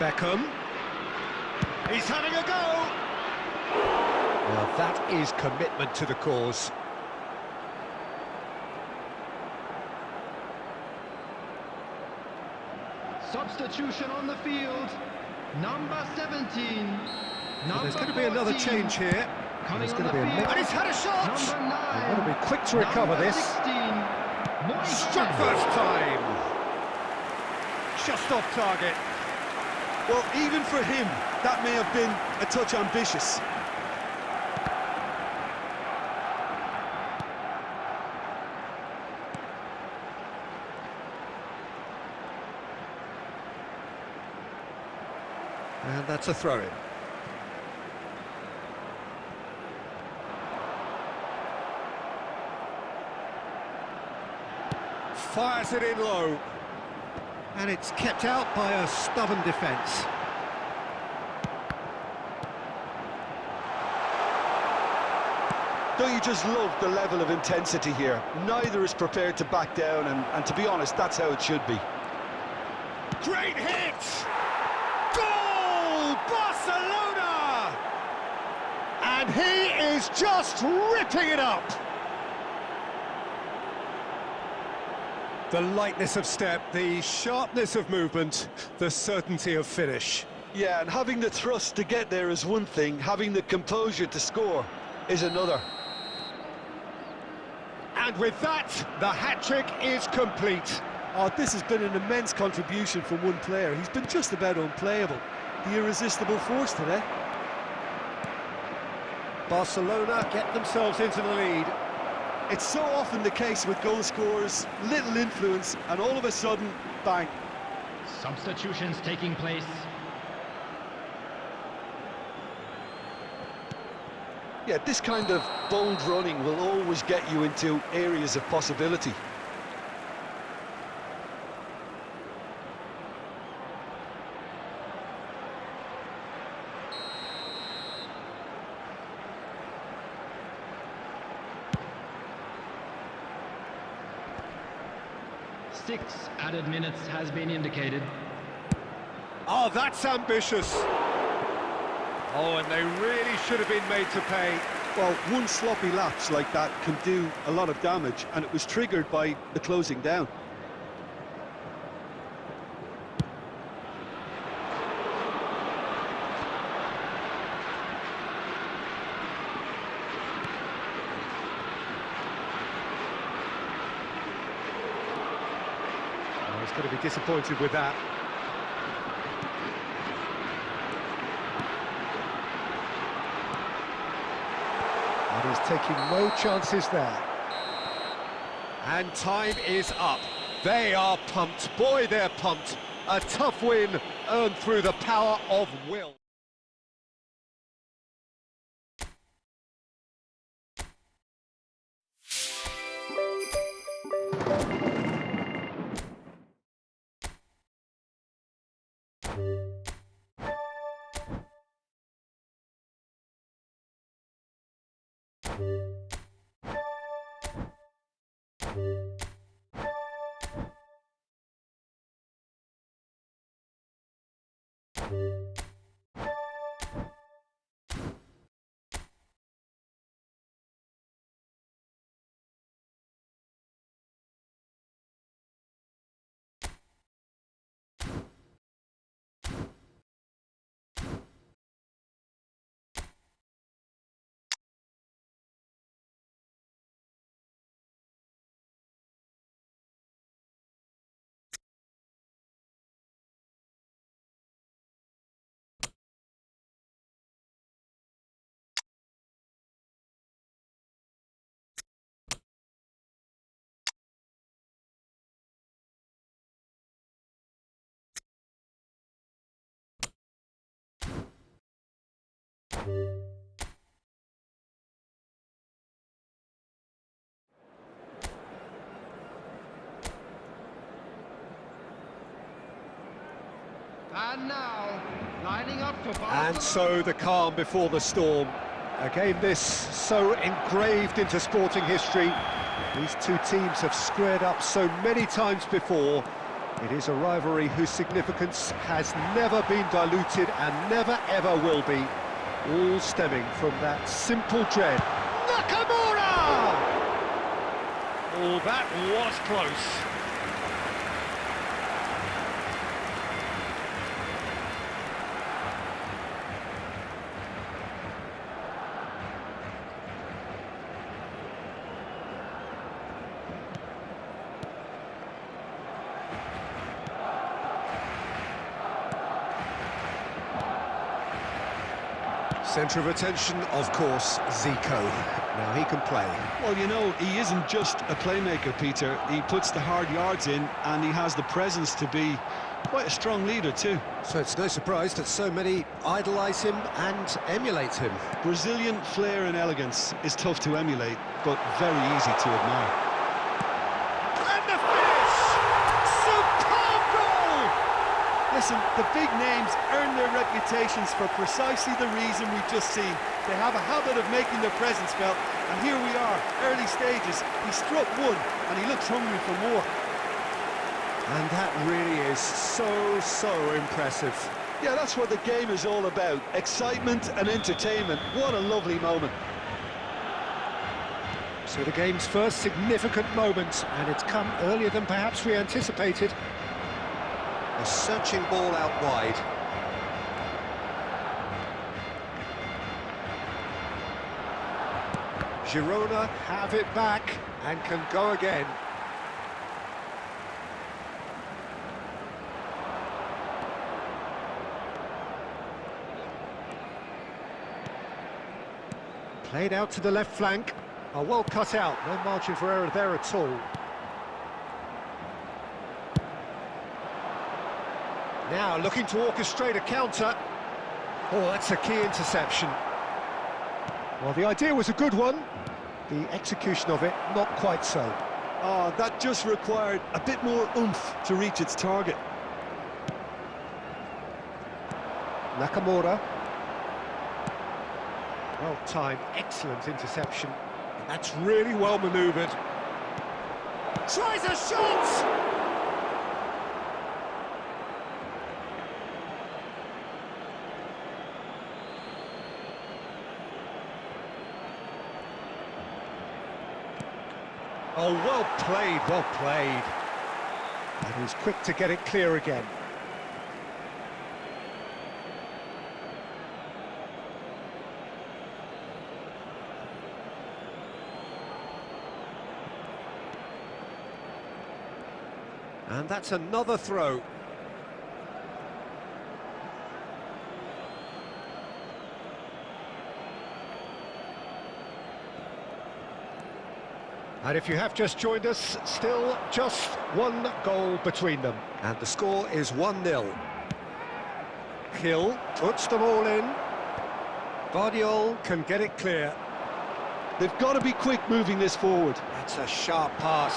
A: Beckham. He's having a go! Well, that is commitment to the cause.
C: Substitution on the field. Number 17.
A: So there's
C: Number
A: going to be another
C: 14.
A: change here.
C: Coming
A: There's
C: on
A: going to
C: the
A: be a
C: field.
A: and he's had a shot!
C: Number 9.
A: They've got to be quick to recover
C: Number
A: this.
C: 16.
A: Struck first time. Just off target.
B: Well, even for him, that may have been a touch ambitious.
A: And that's a throw-in. Fires it in low. And it's kept out by a stubborn defence.
B: Don't you just love the level of intensity here? Neither is prepared to back down, and to be honest, that's how it should be.
A: Great hit! Goal! Barcelona! And he is just ripping it up! The lightness of step, the sharpness of movement, the certainty of finish.
B: Yeah, and having the thrust to get there is one thing, having the composure to score is another.
A: And with that, the hat-trick is complete.
B: Oh, this has been an immense contribution from one player. He's been just about unplayable. The irresistible force today.
A: Barcelona get themselves into the lead.
B: It's so often the case with goal scorers, little influence, and all of a sudden, bang.
C: Substitutions taking place.
B: Yeah, this kind of bold running will always get you into areas of possibility.
C: Six added minutes has been indicated.
A: Oh, that's ambitious. Oh, and they really should have been made to pay.
B: Well, one sloppy lapse like that can do a lot of damage, and it was triggered by the closing down.
A: Oh, he's going to be disappointed with that. And he's taking no chances there. And time is up. They are pumped. Boy, they're pumped. A tough win earned through the power of will.
C: And now, lining up for
A: And so the calm before the storm. A game this so engraved into sporting history. These two teams have squared up so many times before. It is a rivalry whose significance has never been diluted and never ever will be. All stemming from that simple dread. Nakamura! Oh, that was close. Centre of attention, of course, Zico. Now he can play.
B: Well, you know, he isn't just a playmaker, Peter. He puts the hard yards in, and he has the presence to be quite a strong leader too.
A: So it's no surprise that so many idolise him and emulate him.
B: Brazilian flair and elegance is tough to emulate, but very easy to admire.
A: And the finish! Superb goal!
B: Listen, the big names earn their reputations for precisely the reason we've just seen. They have a habit of making their presence felt, and here we are, early stages. He struck one, and he looks hungry for more.
A: And that really is so impressive.
B: Yeah, that's what the game is all about. Excitement and entertainment. What a lovely moment.
A: So the game's first significant moment, and it's come earlier than perhaps we anticipated. A searching ball out wide. Girona have it back and can go again. Played out to the left flank. Oh, well cut out, no margin for error there at all. Now looking to orchestrate a counter. Oh, that's a key interception. Well, the idea was a good one. The execution of it, not quite so.
B: Oh, that just required a bit more oomph to reach its target.
A: Nakamura. Well timed, excellent interception. That's really well manoeuvred. Tries a shot! Oh, well played, well played. And he's quick to get it clear again. And that's another throw. And if you have just joined us, still just one goal between them. And the score is 1-0. Hill puts them all in. Guardiola can get it clear.
B: They've got to be quick moving this forward.
A: That's a sharp pass.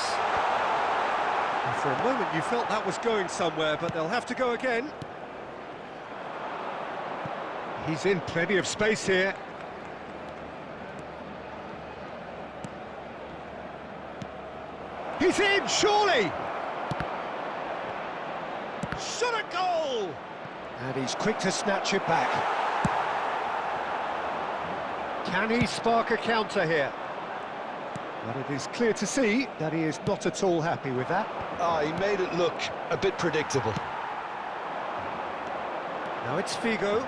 A: And for a moment you felt that was going somewhere, but they'll have to go again. He's in plenty of space here. He's in, surely! Shot a goal! And he's quick to snatch it back. Can he spark a counter here? But it is clear to see that he is not at all happy with that.
B: Ah, he made it look a bit predictable.
A: Now it's Figo.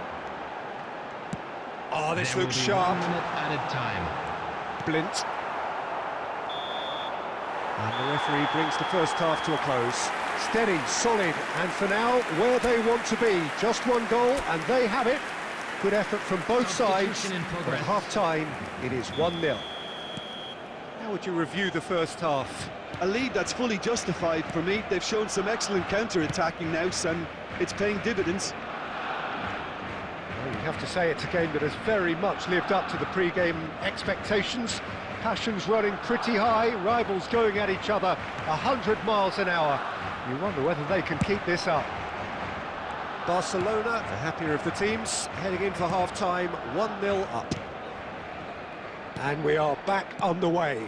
A: Oh, this
C: There
A: looks
C: will be
A: sharp.
C: 1 minute added time.
A: Blint. And the referee brings the first half to a close. Steady, solid, and for now, where they want to be. Just one goal, and they have it. Good effort from both sides.
C: Substitution in
A: At
C: progress.
A: half-time, it is 1-0. How would you review the first half?
B: A lead that's fully justified for me. They've shown some excellent counter-attacking now, and it's paying dividends.
A: Well, you have to say it's a game that has very much lived up to the pre-game expectations. Passions running pretty high, rivals going at each other 100 miles an hour. You wonder whether they can keep this up. Barcelona, the happier of the teams, heading in for half-time, 1-0 up. And we are back underway.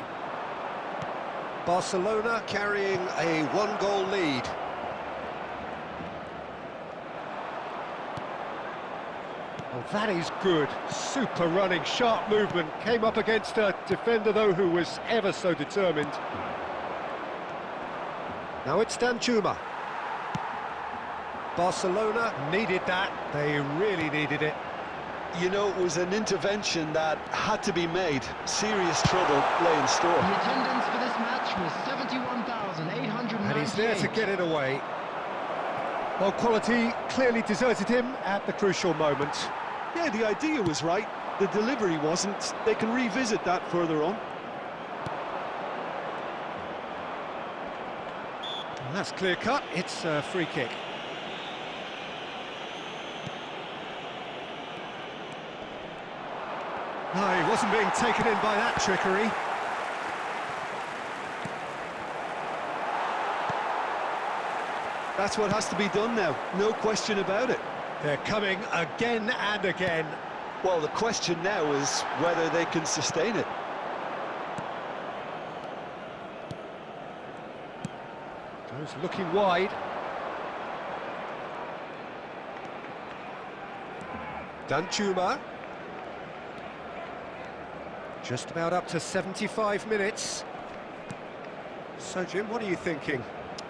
A: Barcelona carrying a one-goal lead. Well, that is good. Super running, sharp movement. Came up against a defender, though, who was ever so determined. Now it's Danjuma. Barcelona needed that. They really needed it.
B: You know, it was an intervention that had to be made. Serious trouble lay in store.
C: The attendance for this match was 71,898.
A: And he's there to get it away. Well, quality clearly deserted him at the crucial moment.
B: Yeah, the idea was right. The delivery wasn't. They can revisit that further on.
A: And that's clear cut. It's a free kick. No, he wasn't being taken in by that trickery.
B: That's what has to be done now, no question about it.
A: They're coming again and again.
B: Well, the question now is whether they can sustain it.
A: Goes looking wide. Danjuma. Just about up to 75 minutes. So, Jim, what are you thinking?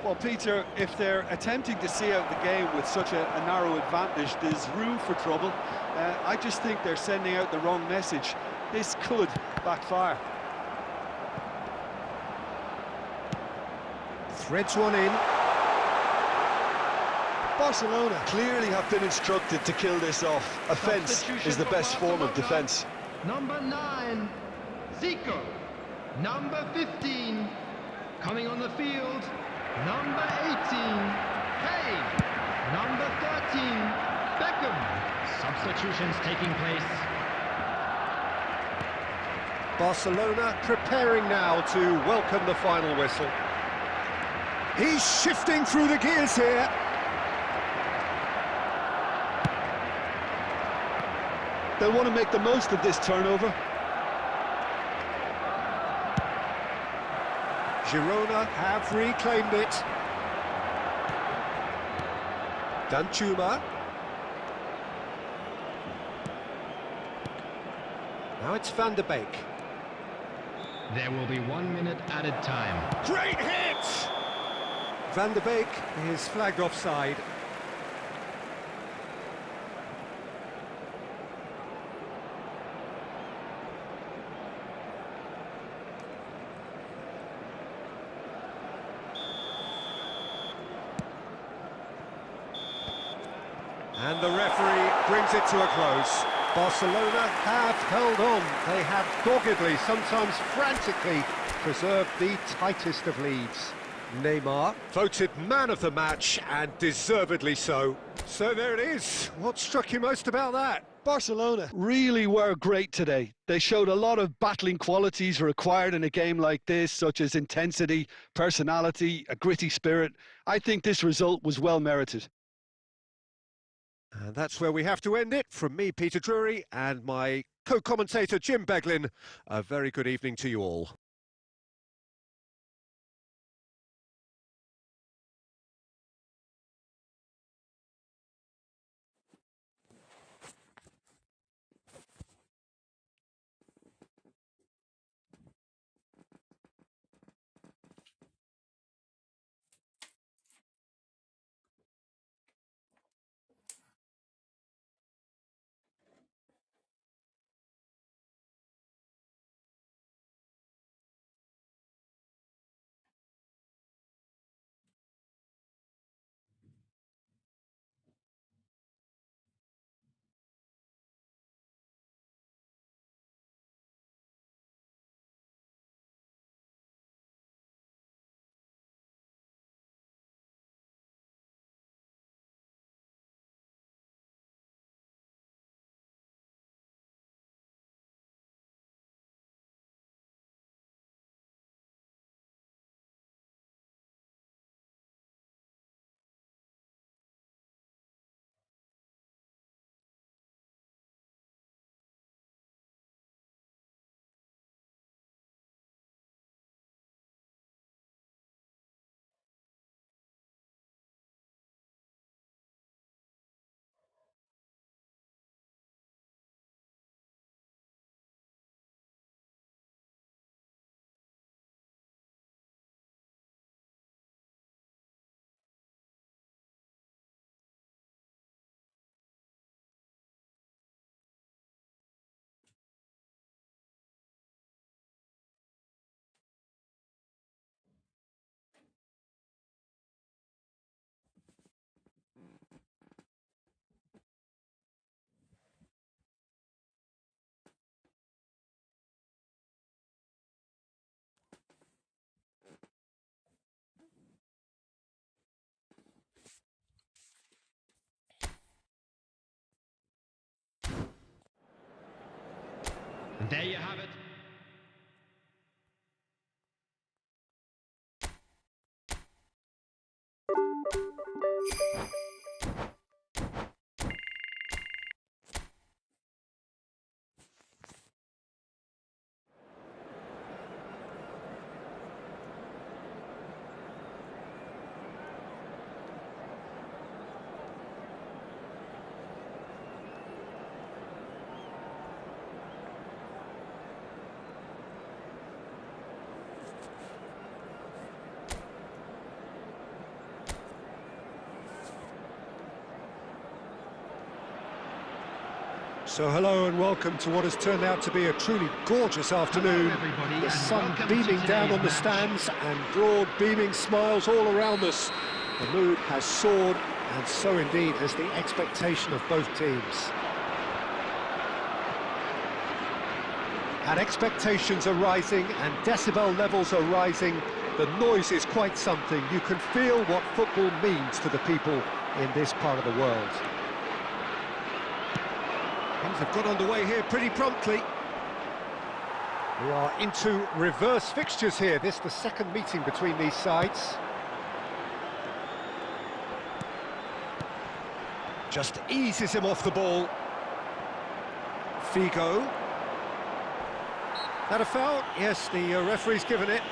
B: Well, Peter, if they're attempting to see out the game with such a narrow advantage, there's room for trouble. I just think they're sending out the wrong message. This could backfire.
A: Threads one in.
B: Barcelona clearly have been instructed to kill this off. Offence is the best form of defence.
C: Number 9, Zico. Number 15, coming on the field. Number 18, Kane. Number 13, Beckham. Substitutions taking place.
A: Barcelona preparing now to welcome the final whistle. He's shifting through the gears here.
B: They'll want to make the most of this turnover.
A: Girona have reclaimed it. Danjuma. Now it's Van der Beek.
C: There will be 1 minute added time.
A: Great hit! Van der Beek is flagged offside. And the referee brings it to a close. Barcelona have held on. They have doggedly, sometimes frantically, preserved the tightest of leads. Neymar voted man of the match, and deservedly so. So there it is. What struck you most about that?
B: Barcelona really were great today. They showed a lot of battling qualities required in a game like this, such as intensity, personality, a gritty spirit. I think this result was well merited.
A: And that's where we have to end it. From me, Peter Drury, and my co-commentator, Jim Beglin, a very good evening to you all. So hello and welcome to what has turned out to be a truly gorgeous afternoon.
C: everybody,
A: The
C: and
A: sun
C: welcome to
A: beaming down
C: today's
A: on the
C: match.
A: stands and broad beaming smiles all around us. The mood has soared, and so indeed has the expectation of both teams. And expectations are rising and decibel levels are rising. The noise is quite something. You can feel what football means to the people in this part of the world. Things have got underway here pretty promptly. We are into reverse fixtures here. This is the second meeting between these sides. Just eases him off the ball. Figo. That a foul? Yes, the referee's given it.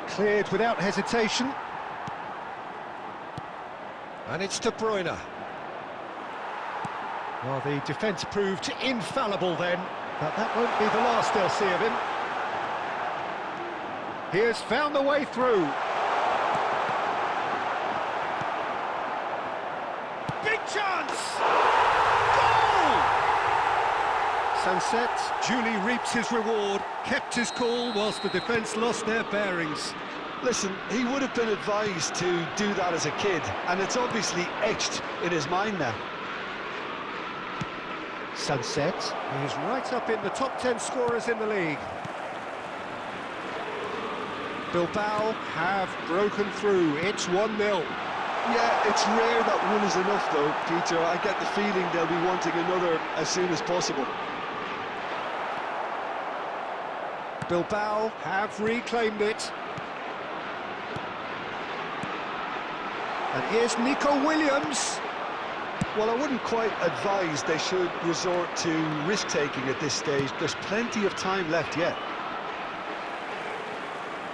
A: Cleared without hesitation. And it's De Bruyne. Well, the defence proved infallible then, but that won't be the last they'll see of him. He has found the way through. Big chance! Goal! Sunset duly reaps his reward, kept his cool whilst the defence lost their bearings.
B: Listen, he would have been advised to do that as a kid, and it's obviously etched in his mind now.
A: Sunset is right up in the top 10 scorers in the league. Bilbao have broken through. It's 1-0.
B: Yeah, it's rare that one is enough though, Peter. I get the feeling they'll be wanting another as soon as possible.
A: Bilbao have reclaimed it. And here's Nico Williams.
B: Well, I wouldn't quite advise they should resort to risk-taking at this stage. There's plenty of time left yet.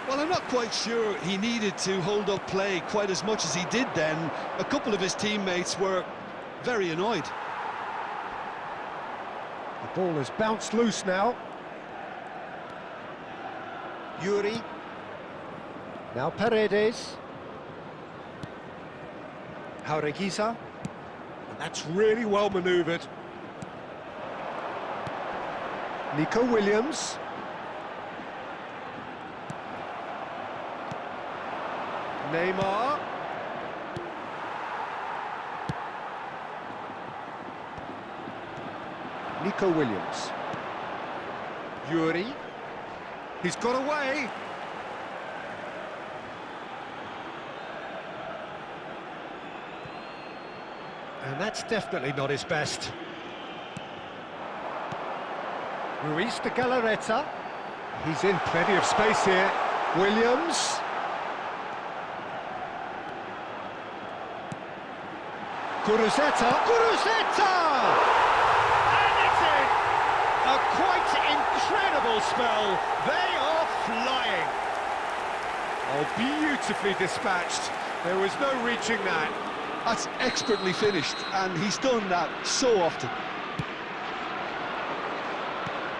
B: Well, I'm not quite sure he needed to hold up play quite as much as he did then. A couple of his teammates were very annoyed.
A: The ball has bounced loose now. Yuri. Now Paredes. Jaureguiza. And that's really well manoeuvred. Nico Williams. Neymar. Nico Williams. Yuri. He's got away. And that's definitely not his best. Ruiz de Galarreta. He's in plenty of space here. Williams. Guruzeta. And it's in! A quite incredible spell. They are flying. Oh, beautifully dispatched. There was no reaching that.
B: That's expertly finished, and he's done that so often.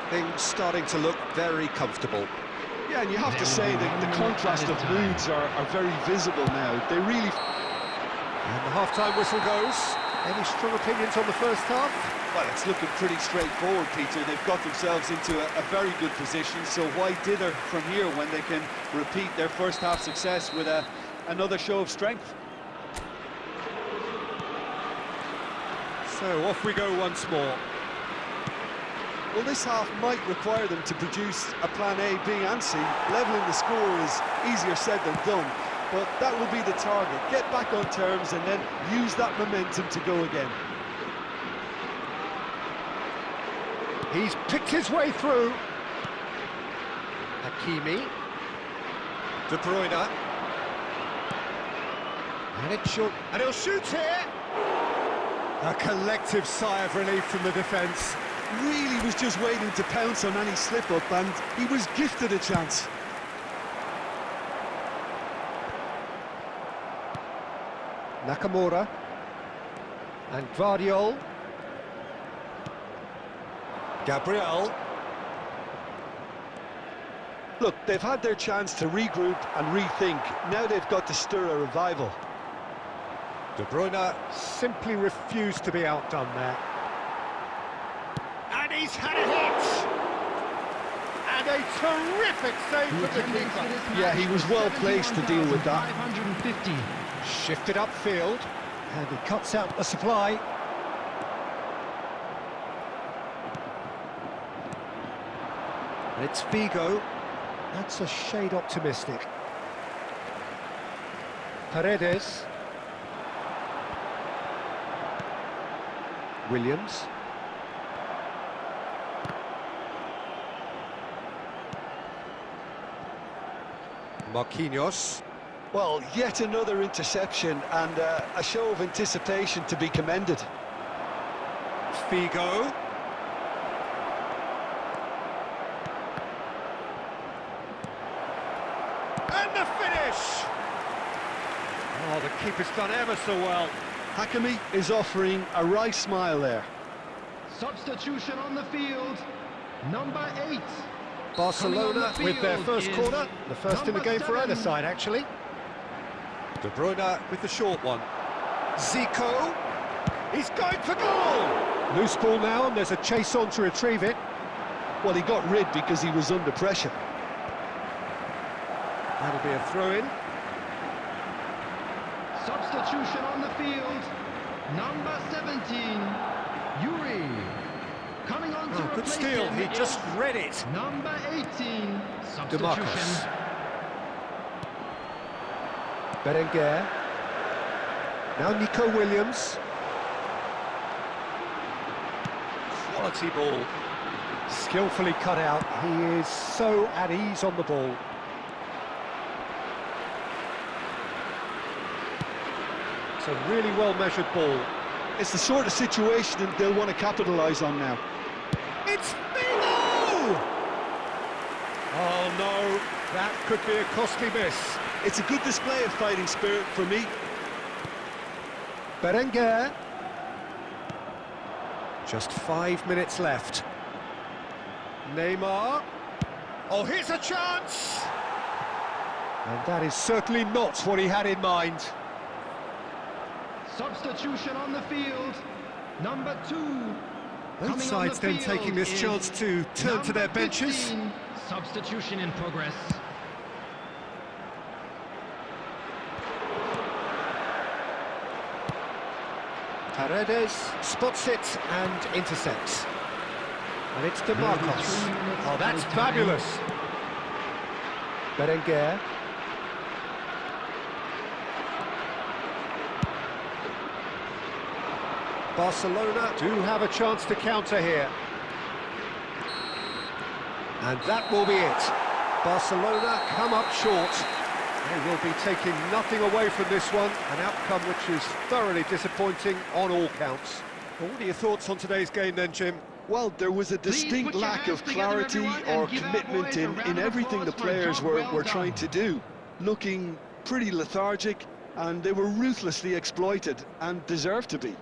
A: Things starting to look very comfortable.
B: Yeah, and you have to say that the contrast of moods are very visible now. They really...
A: And the half-time whistle goes. Any strong opinions on the first half?
B: Well, it's looking pretty straightforward, Peter. They've got themselves into a very good position, so why dither from here when they can repeat their first half success with another show of strength?
A: So off we go once more.
B: Well, this half might require them to produce a plan A, B and C. Levelling the score is easier said than done, but that will be the target. Get back on terms and then use that momentum to go again.
A: He's picked his way through. Hakimi. De Bruyne. And it's short. And he'll shoot here. A collective sigh of relief from the defence.
B: Really was just waiting to pounce on any slip-up, and he was gifted a chance.
A: Nakamura. And Guardiol. Gabriel.
B: Look, they've had their chance to regroup and rethink. Now they've got to stir a revival.
A: De Bruyne simply refused to be outdone there. And he's had a hit! And a terrific save from the keeper.
B: Yeah, he was well placed to deal with that.
C: 550.
A: Shifted upfield, and he cuts out the supply. And it's Figo. That's a shade optimistic. Paredes. Williams. Marquinhos.
B: Well, yet another interception and a show of anticipation to be commended.
A: Figo. And the finish! Oh, the keeper's done ever so well.
B: Hakimi is offering a right smile there.
C: Substitution on the field. Number 8.
A: Barcelona
C: the
A: with their
C: field
A: first
C: is
A: corner. The first in the
C: number
A: game for either
C: 7.
A: side, actually. De Bruyne with the short one. Zico. He's going for goal! Loose ball now, and there's a chase on to retrieve it.
B: Well, he got rid because he was under pressure.
A: That'll be a throw-in.
C: Substitution on the field. Number 17. Yuri. Coming on to
A: Oh, good
C: replace
A: steal,
C: him
A: he just
C: is
A: read it.
C: Number 18. Substitution.
A: DeMarcus. Berenguer. Now Nico Williams. Quality ball. Skillfully cut out. He is so at ease on the ball. It's a really well-measured ball.
B: It's the sort of situation that they'll want to capitalise on now.
A: It's Figo! Oh no, that could be a costly miss.
B: It's a good display of fighting spirit for me.
A: Berenguer. Just 5 minutes left. Neymar. Oh, here's a chance! And that is certainly not what he had in mind.
C: Substitution on the field. Number 2.
A: Both sides then taking this chance to turn to their benches.
C: 15. Substitution in progress.
A: Paredes spots it and intercepts. And it's DeMarcus. Oh, that's fabulous. Berenguer. Barcelona do have a chance to counter here. And that will be it. Barcelona come up short. They will be taking nothing away from this one, an outcome which is thoroughly disappointing on all counts. Well, what are your thoughts on today's game then, Jim?
B: Well, there was a distinct lack of clarity or commitment in everything the players were trying to do. Looking pretty lethargic, and they were ruthlessly exploited, and deserved to be.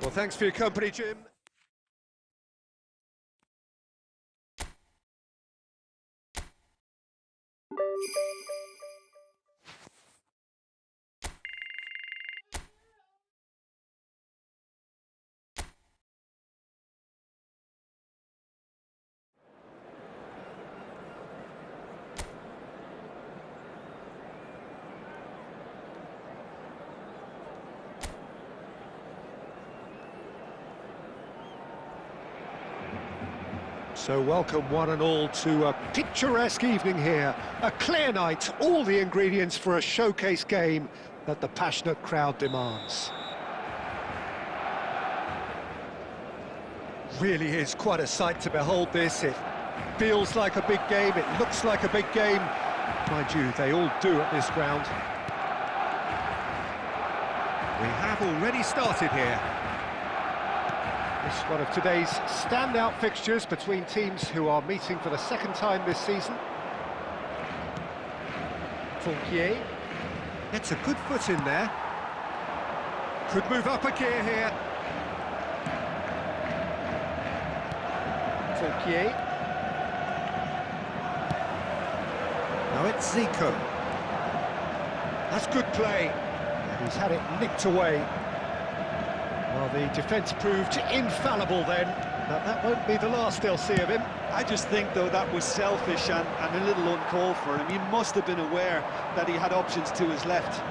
A: Well, thanks for your company, Jim. So welcome one and all to a picturesque evening here. A clear night, all the ingredients for a showcase game that the passionate crowd demands. Really is quite a sight to behold this. It feels like a big game, it looks like a big game. Mind you, they all do at this ground. We have already started here. It's one of today's standout fixtures between teams who are meeting for the second time this season. Fonquier gets a good foot in there. Could move up a gear here. Fouquier. Now it's Zico. That's good play. And he's had it nicked away. Well, the defence proved infallible then, but that won't be the last they'll see of him.
B: I just think, though, that was selfish and a little uncalled for him. He must have been aware that he had options to his left.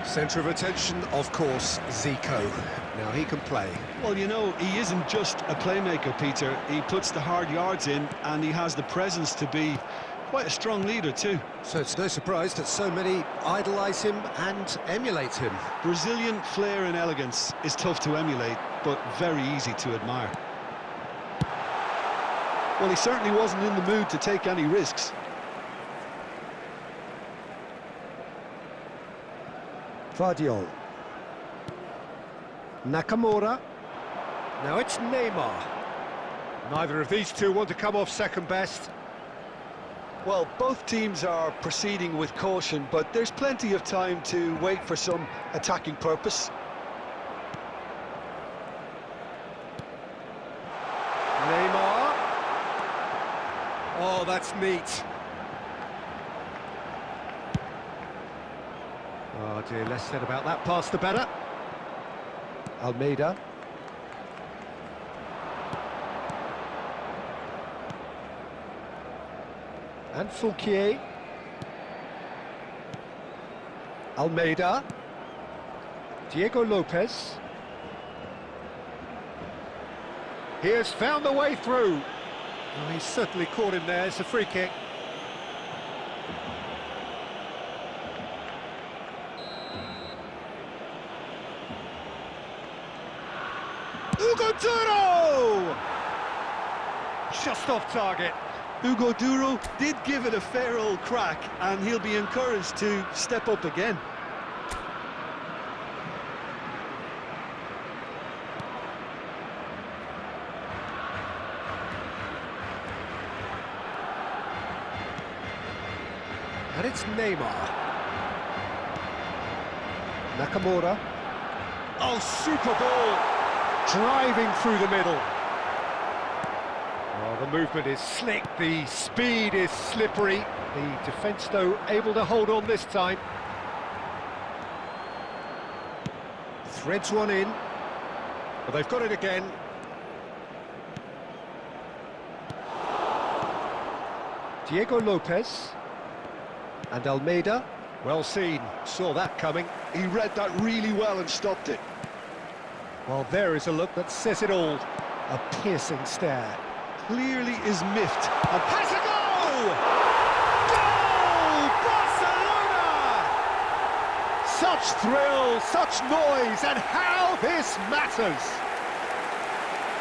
A: Centre of attention, of course, Zico. Now he can play.
B: Well, you know, he isn't just a playmaker, Peter. He puts the hard yards in, and he has the presence to be quite a strong leader too.
A: So it's no surprise that so many idolise him and emulate him.
B: Brazilian flair and elegance is tough to emulate, but very easy to admire. Well, he certainly wasn't in the mood to take any risks.
A: Vardiol. Nakamura. Now it's Neymar. Neither of these two want to come off second best.
B: Well, both teams are proceeding with caution, but there's plenty of time to wait for some attacking purpose.
A: Neymar. Oh, that's neat. Oh dear, less said about that pass the better. Almeida. And Fouquier. Almeida. Diego Lopez. He has found the way through. Oh, he's certainly caught him there. It's a free kick. Hugo Duro! Just off target.
B: Hugo Duro did give it a fair old crack, and he'll be encouraged to step up again.
A: And it's Neymar. Nakamura. Oh, super ball! Driving through the middle. Oh, the movement is slick, the speed is slippery. The defence, though, able to hold on this time. Threads one in. But they've got it again. Diego Lopez. And Almeida. Well seen, saw that coming.
B: He read that really well and stopped it.
A: Well, there is a look that says it all. A piercing stare.
B: Clearly is miffed. And
A: has a goal! Goal! Barcelona! Such thrill, such noise, and how this matters!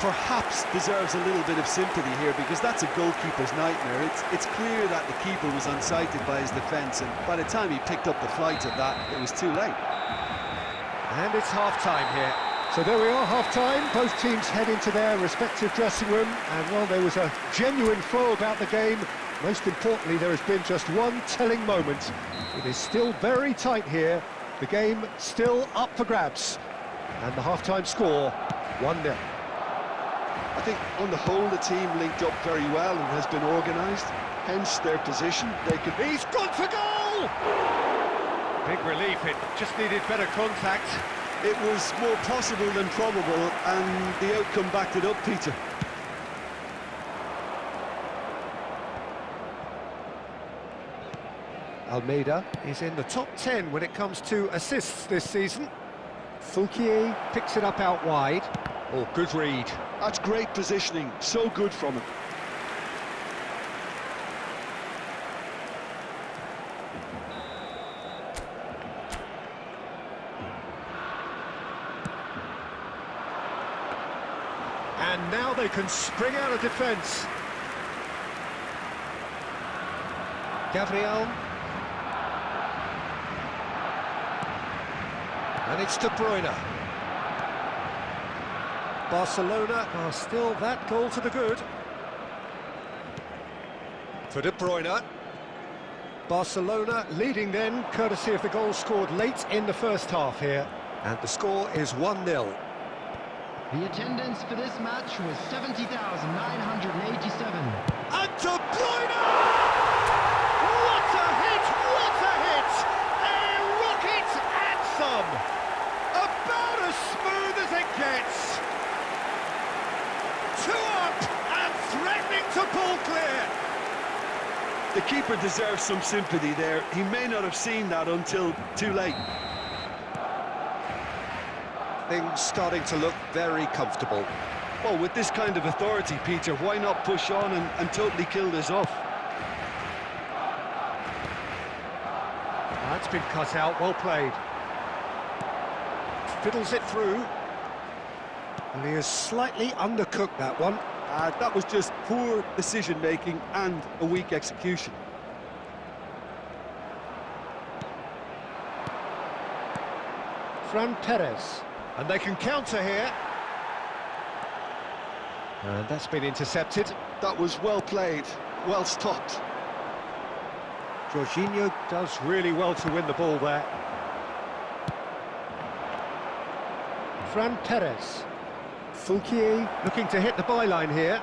B: Perhaps deserves a little bit of sympathy here, because that's a goalkeeper's nightmare. It's clear that the keeper was unsighted by his defence, and by the time he picked up the flight of that, it was too late.
A: And it's half-time here. So there we are, half-time. Both teams head into their respective dressing room, and well, there was a genuine flow about the game. Most importantly, there has been just one telling moment. It is still very tight here. The game still up for grabs. And the half-time score, 1-0.
B: I think on the whole the team linked up very well and has been organised, hence their position.
A: He's gone for goal! Big relief, it just needed better contact.
B: It was more possible than probable, and the outcome backed it up, Peter.
A: Almeida is in the top 10 when it comes to assists this season. Fouquier picks it up out wide. Oh, good read.
B: That's great positioning, so good from him.
A: And now they can spring out of defence. Gabriel. And it's De Bruyne. Barcelona are still that goal to the good. For De Bruyne. Barcelona leading then, courtesy of the goal scored late in the first half here. And the score is 1-0.
C: The attendance for this match was 70,987.
A: And De Bruyne! What a hit! What a hit! A rocket anthem! About as smooth as it gets. Two up and threatening to pull clear.
B: The keeper deserves some sympathy there. He may not have seen that until too late.
A: Things starting to look very comfortable.
B: Well, with this kind of authority, Peter, why not push on and totally kill this off?
A: That's been cut out, well played. Fiddles it through. And he has slightly undercooked that one.
B: That was just poor decision-making and a weak execution.
A: Fran Perez. And they can counter here. And that's been intercepted.
B: That was well played, well stopped.
A: Jorginho does really well to win the ball there. Fran Perez. Fouquier looking to hit the byline here.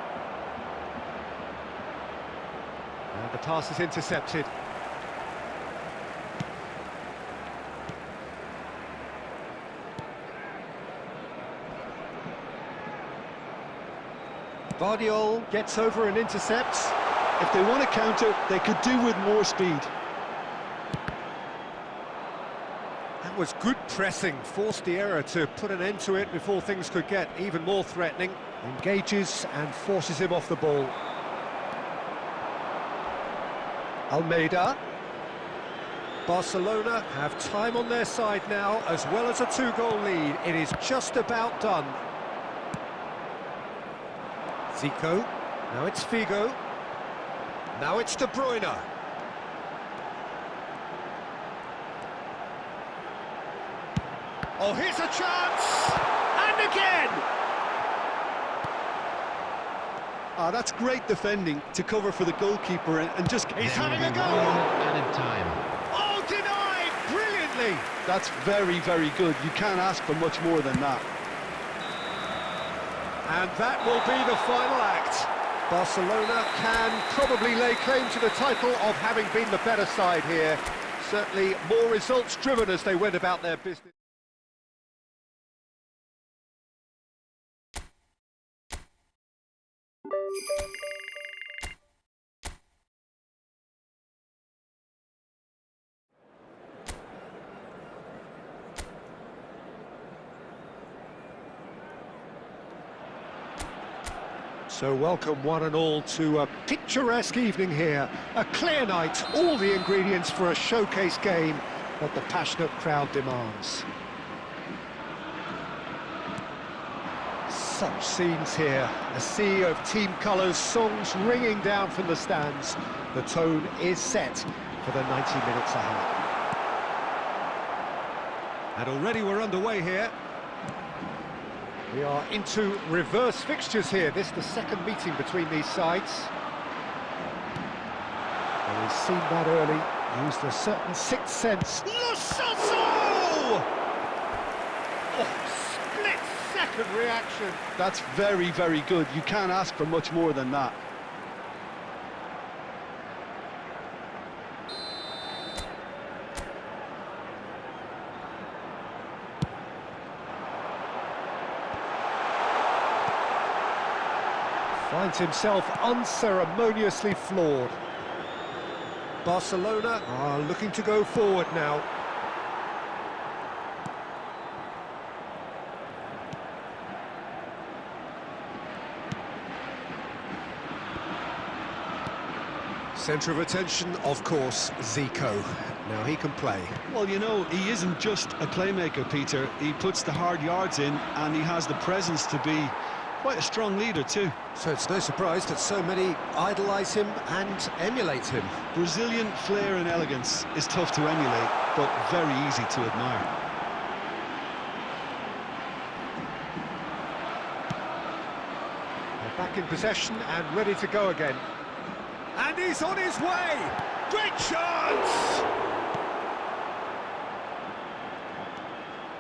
A: And the pass is intercepted. Vardiol gets over and intercepts.
B: If they want to counter, they could do with more speed.
A: That was good pressing, forced the error to put an end to it before things could get even more threatening. Engages and forces him off the ball. Almeida. Barcelona have time on their side now, as well as a two-goal lead. It is just about done. Zico, now it's Figo, now it's De Bruyne. Oh, here's a chance, and again!
B: That's great defending to cover for the goalkeeper and just...
A: He's having a go!
C: Added time.
A: Oh, denied, brilliantly!
B: That's very, very good. You can't ask for much more than that.
A: And that will be the final act. Barcelona can probably lay claim to the title of having been the better side here. Certainly more results-driven as they went about their business. So welcome one and all to a picturesque evening here. A clear night, all the ingredients for a showcase game that the passionate crowd demands. Such scenes here, a sea of team colours, songs ringing down from the stands. The tone is set for the 90 minutes ahead. And already we're underway here. We are into reverse fixtures here. This is the second meeting between these sides. And we've seen that early, used a certain sixth sense. Lo Celso! Oh, split-second reaction.
B: That's very, very good. You can't ask for much more than that.
A: Finds himself unceremoniously floored. Barcelona are looking to go forward now. Centre of attention, of course, Zico. Now he can play.
B: Well, you know, he isn't just a playmaker, Peter. He puts the hard yards in, and he has the presence to be quite a strong leader too.
A: So it's no surprise that so many idolise him and emulate him.
B: Brazilian flair and elegance is tough to emulate, but very easy to admire.
A: They're back in possession and ready to go again. And he's on his way! Great chance!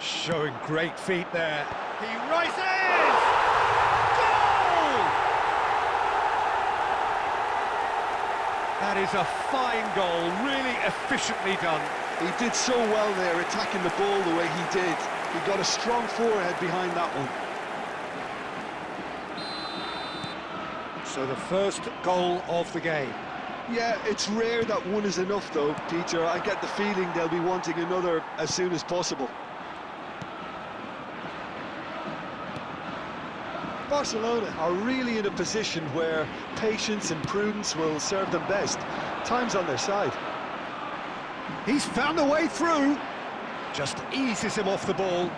A: Showing great feet there. He rises! Goal! That is a fine goal, really efficiently done.
B: He did so well there, attacking the ball the way he did. He got a strong forehead behind that one.
A: So the first goal of the game.
B: Yeah, it's rare that one is enough though, Peter. I get the feeling they'll be wanting another as soon as possible. Barcelona are really in a position where patience and prudence will serve them best. Time's on their side.
A: He's found a way through. Just eases him off the ball.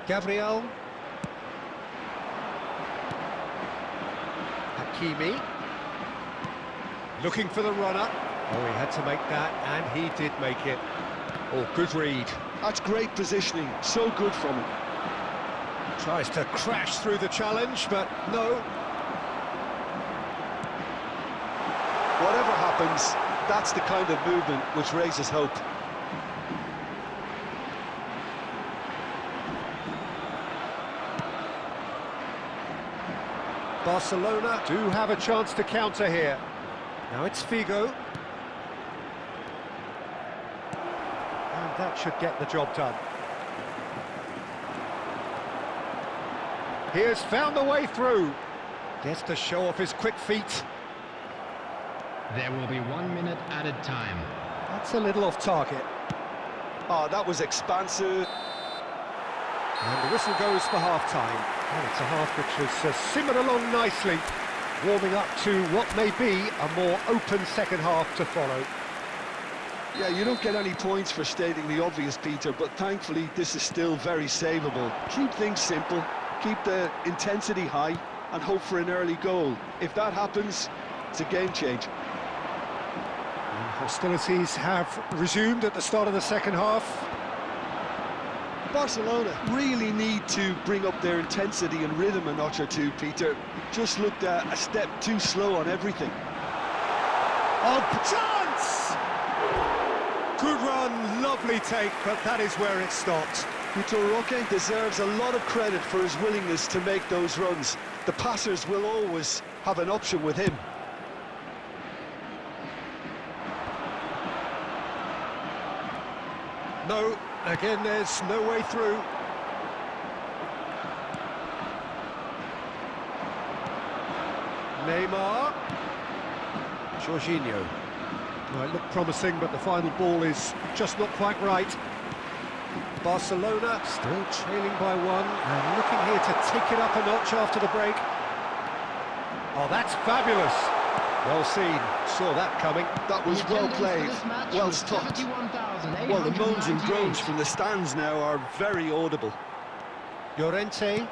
A: Gabriel. Hakimi. Looking for the runner. Oh, he had to make that, and he did make it. Oh, good read.
B: That's great positioning, so good from him.
A: Tries to crash through the challenge, but no.
B: Whatever happens, that's the kind of movement which raises hope.
A: Barcelona do have a chance to counter here. Now it's Figo. And that should get the job done. He has found the way through. Gets to show off his quick feet.
C: There will be 1 minute added time.
A: That's a little off target.
B: Oh, that was expansive.
A: And the whistle goes for half-time. And it's a half which has simmered along nicely, warming up to what may be a more open second half to follow.
B: Yeah, you don't get any points for stating the obvious, Peter, but thankfully this is still very savable. Keep things simple, keep the intensity high, and hope for an early goal. If that happens, it's a game changer.
A: Hostilities have resumed at the start of the second half.
B: Barcelona really need to bring up their intensity and rhythm a notch or two, Peter. Just looked a step too slow on everything.
A: On chance! Good run, lovely take, but that is where it stopped.
B: Vitor Roque deserves a lot of credit for his willingness to make those runs. The passers will always have an option with him.
A: No, again there's no way through. Neymar. Jorginho. Well, it looked promising, but the final ball is just not quite right. Barcelona still trailing by one, and looking here to take it up a notch after the break. Oh, that's fabulous. Well seen, saw that coming.
B: That was well played, well stopped. Well, the moans and groans from the stands now are very audible.
A: Llorente.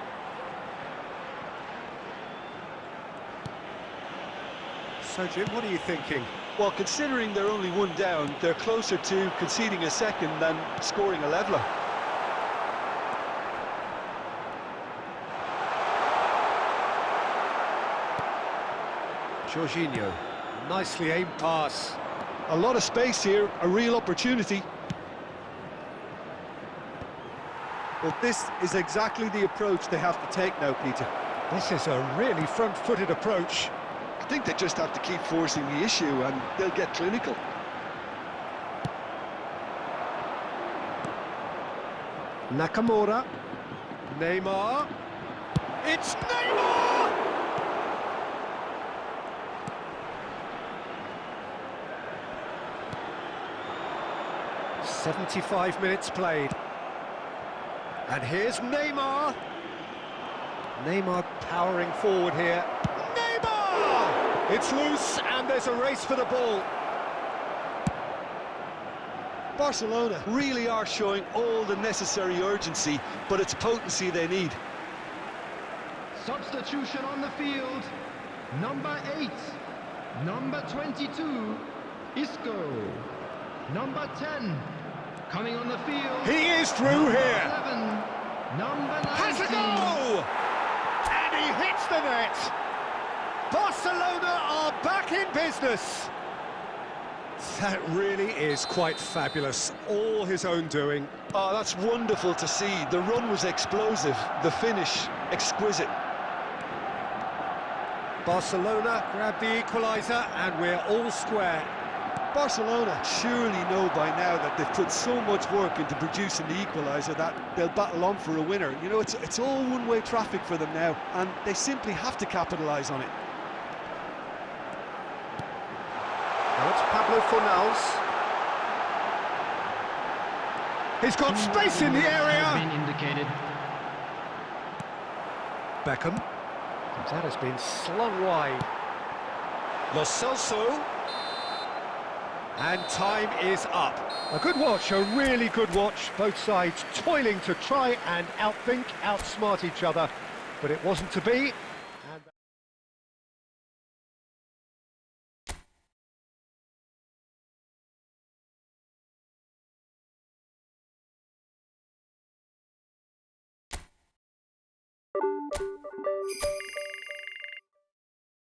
A: So, Jim, what are you thinking?
B: Well, considering they're only one down, they're closer to conceding a second than scoring a leveller.
A: Jorginho, nicely aimed pass.
B: A lot of space here, a real opportunity. Well, this is exactly the approach they have to take now, Peter.
A: This is a really front-footed approach.
B: I think they just have to keep forcing the issue and they'll get clinical.
A: Nakamura. Neymar. It's Neymar! "75 minutes played. And here's Neymar. Neymar powering forward here. Neymar! It's loose and there's a race for the ball.
B: Barcelona really are showing all the necessary urgency, but it's potency they need.
C: Substitution on the field. Number 8. Number 22. Isco. Number 10. Coming on the field.
A: He is through here.
C: 11. Number 19.
A: Has a goal! And he hits the net. Barcelona are back in business. That really is quite fabulous. All his own doing.
B: Oh, that's wonderful to see. The run was explosive, the finish exquisite.
A: Barcelona grab the equaliser and we're all square.
B: Barcelona surely know by now that they've put so much work into producing the equaliser that they'll battle on for a winner. You know, it's all one-way traffic for them now, and they simply have to capitalise on it.
A: Now it's Pablo Fornals. He's got space in the area.
C: Has been indicated.
A: Beckham. That has been slung wide. Lo Celso. And time is up. A good watch, a really good watch. Both sides toiling to try and outthink, outsmart each other. But it wasn't to be.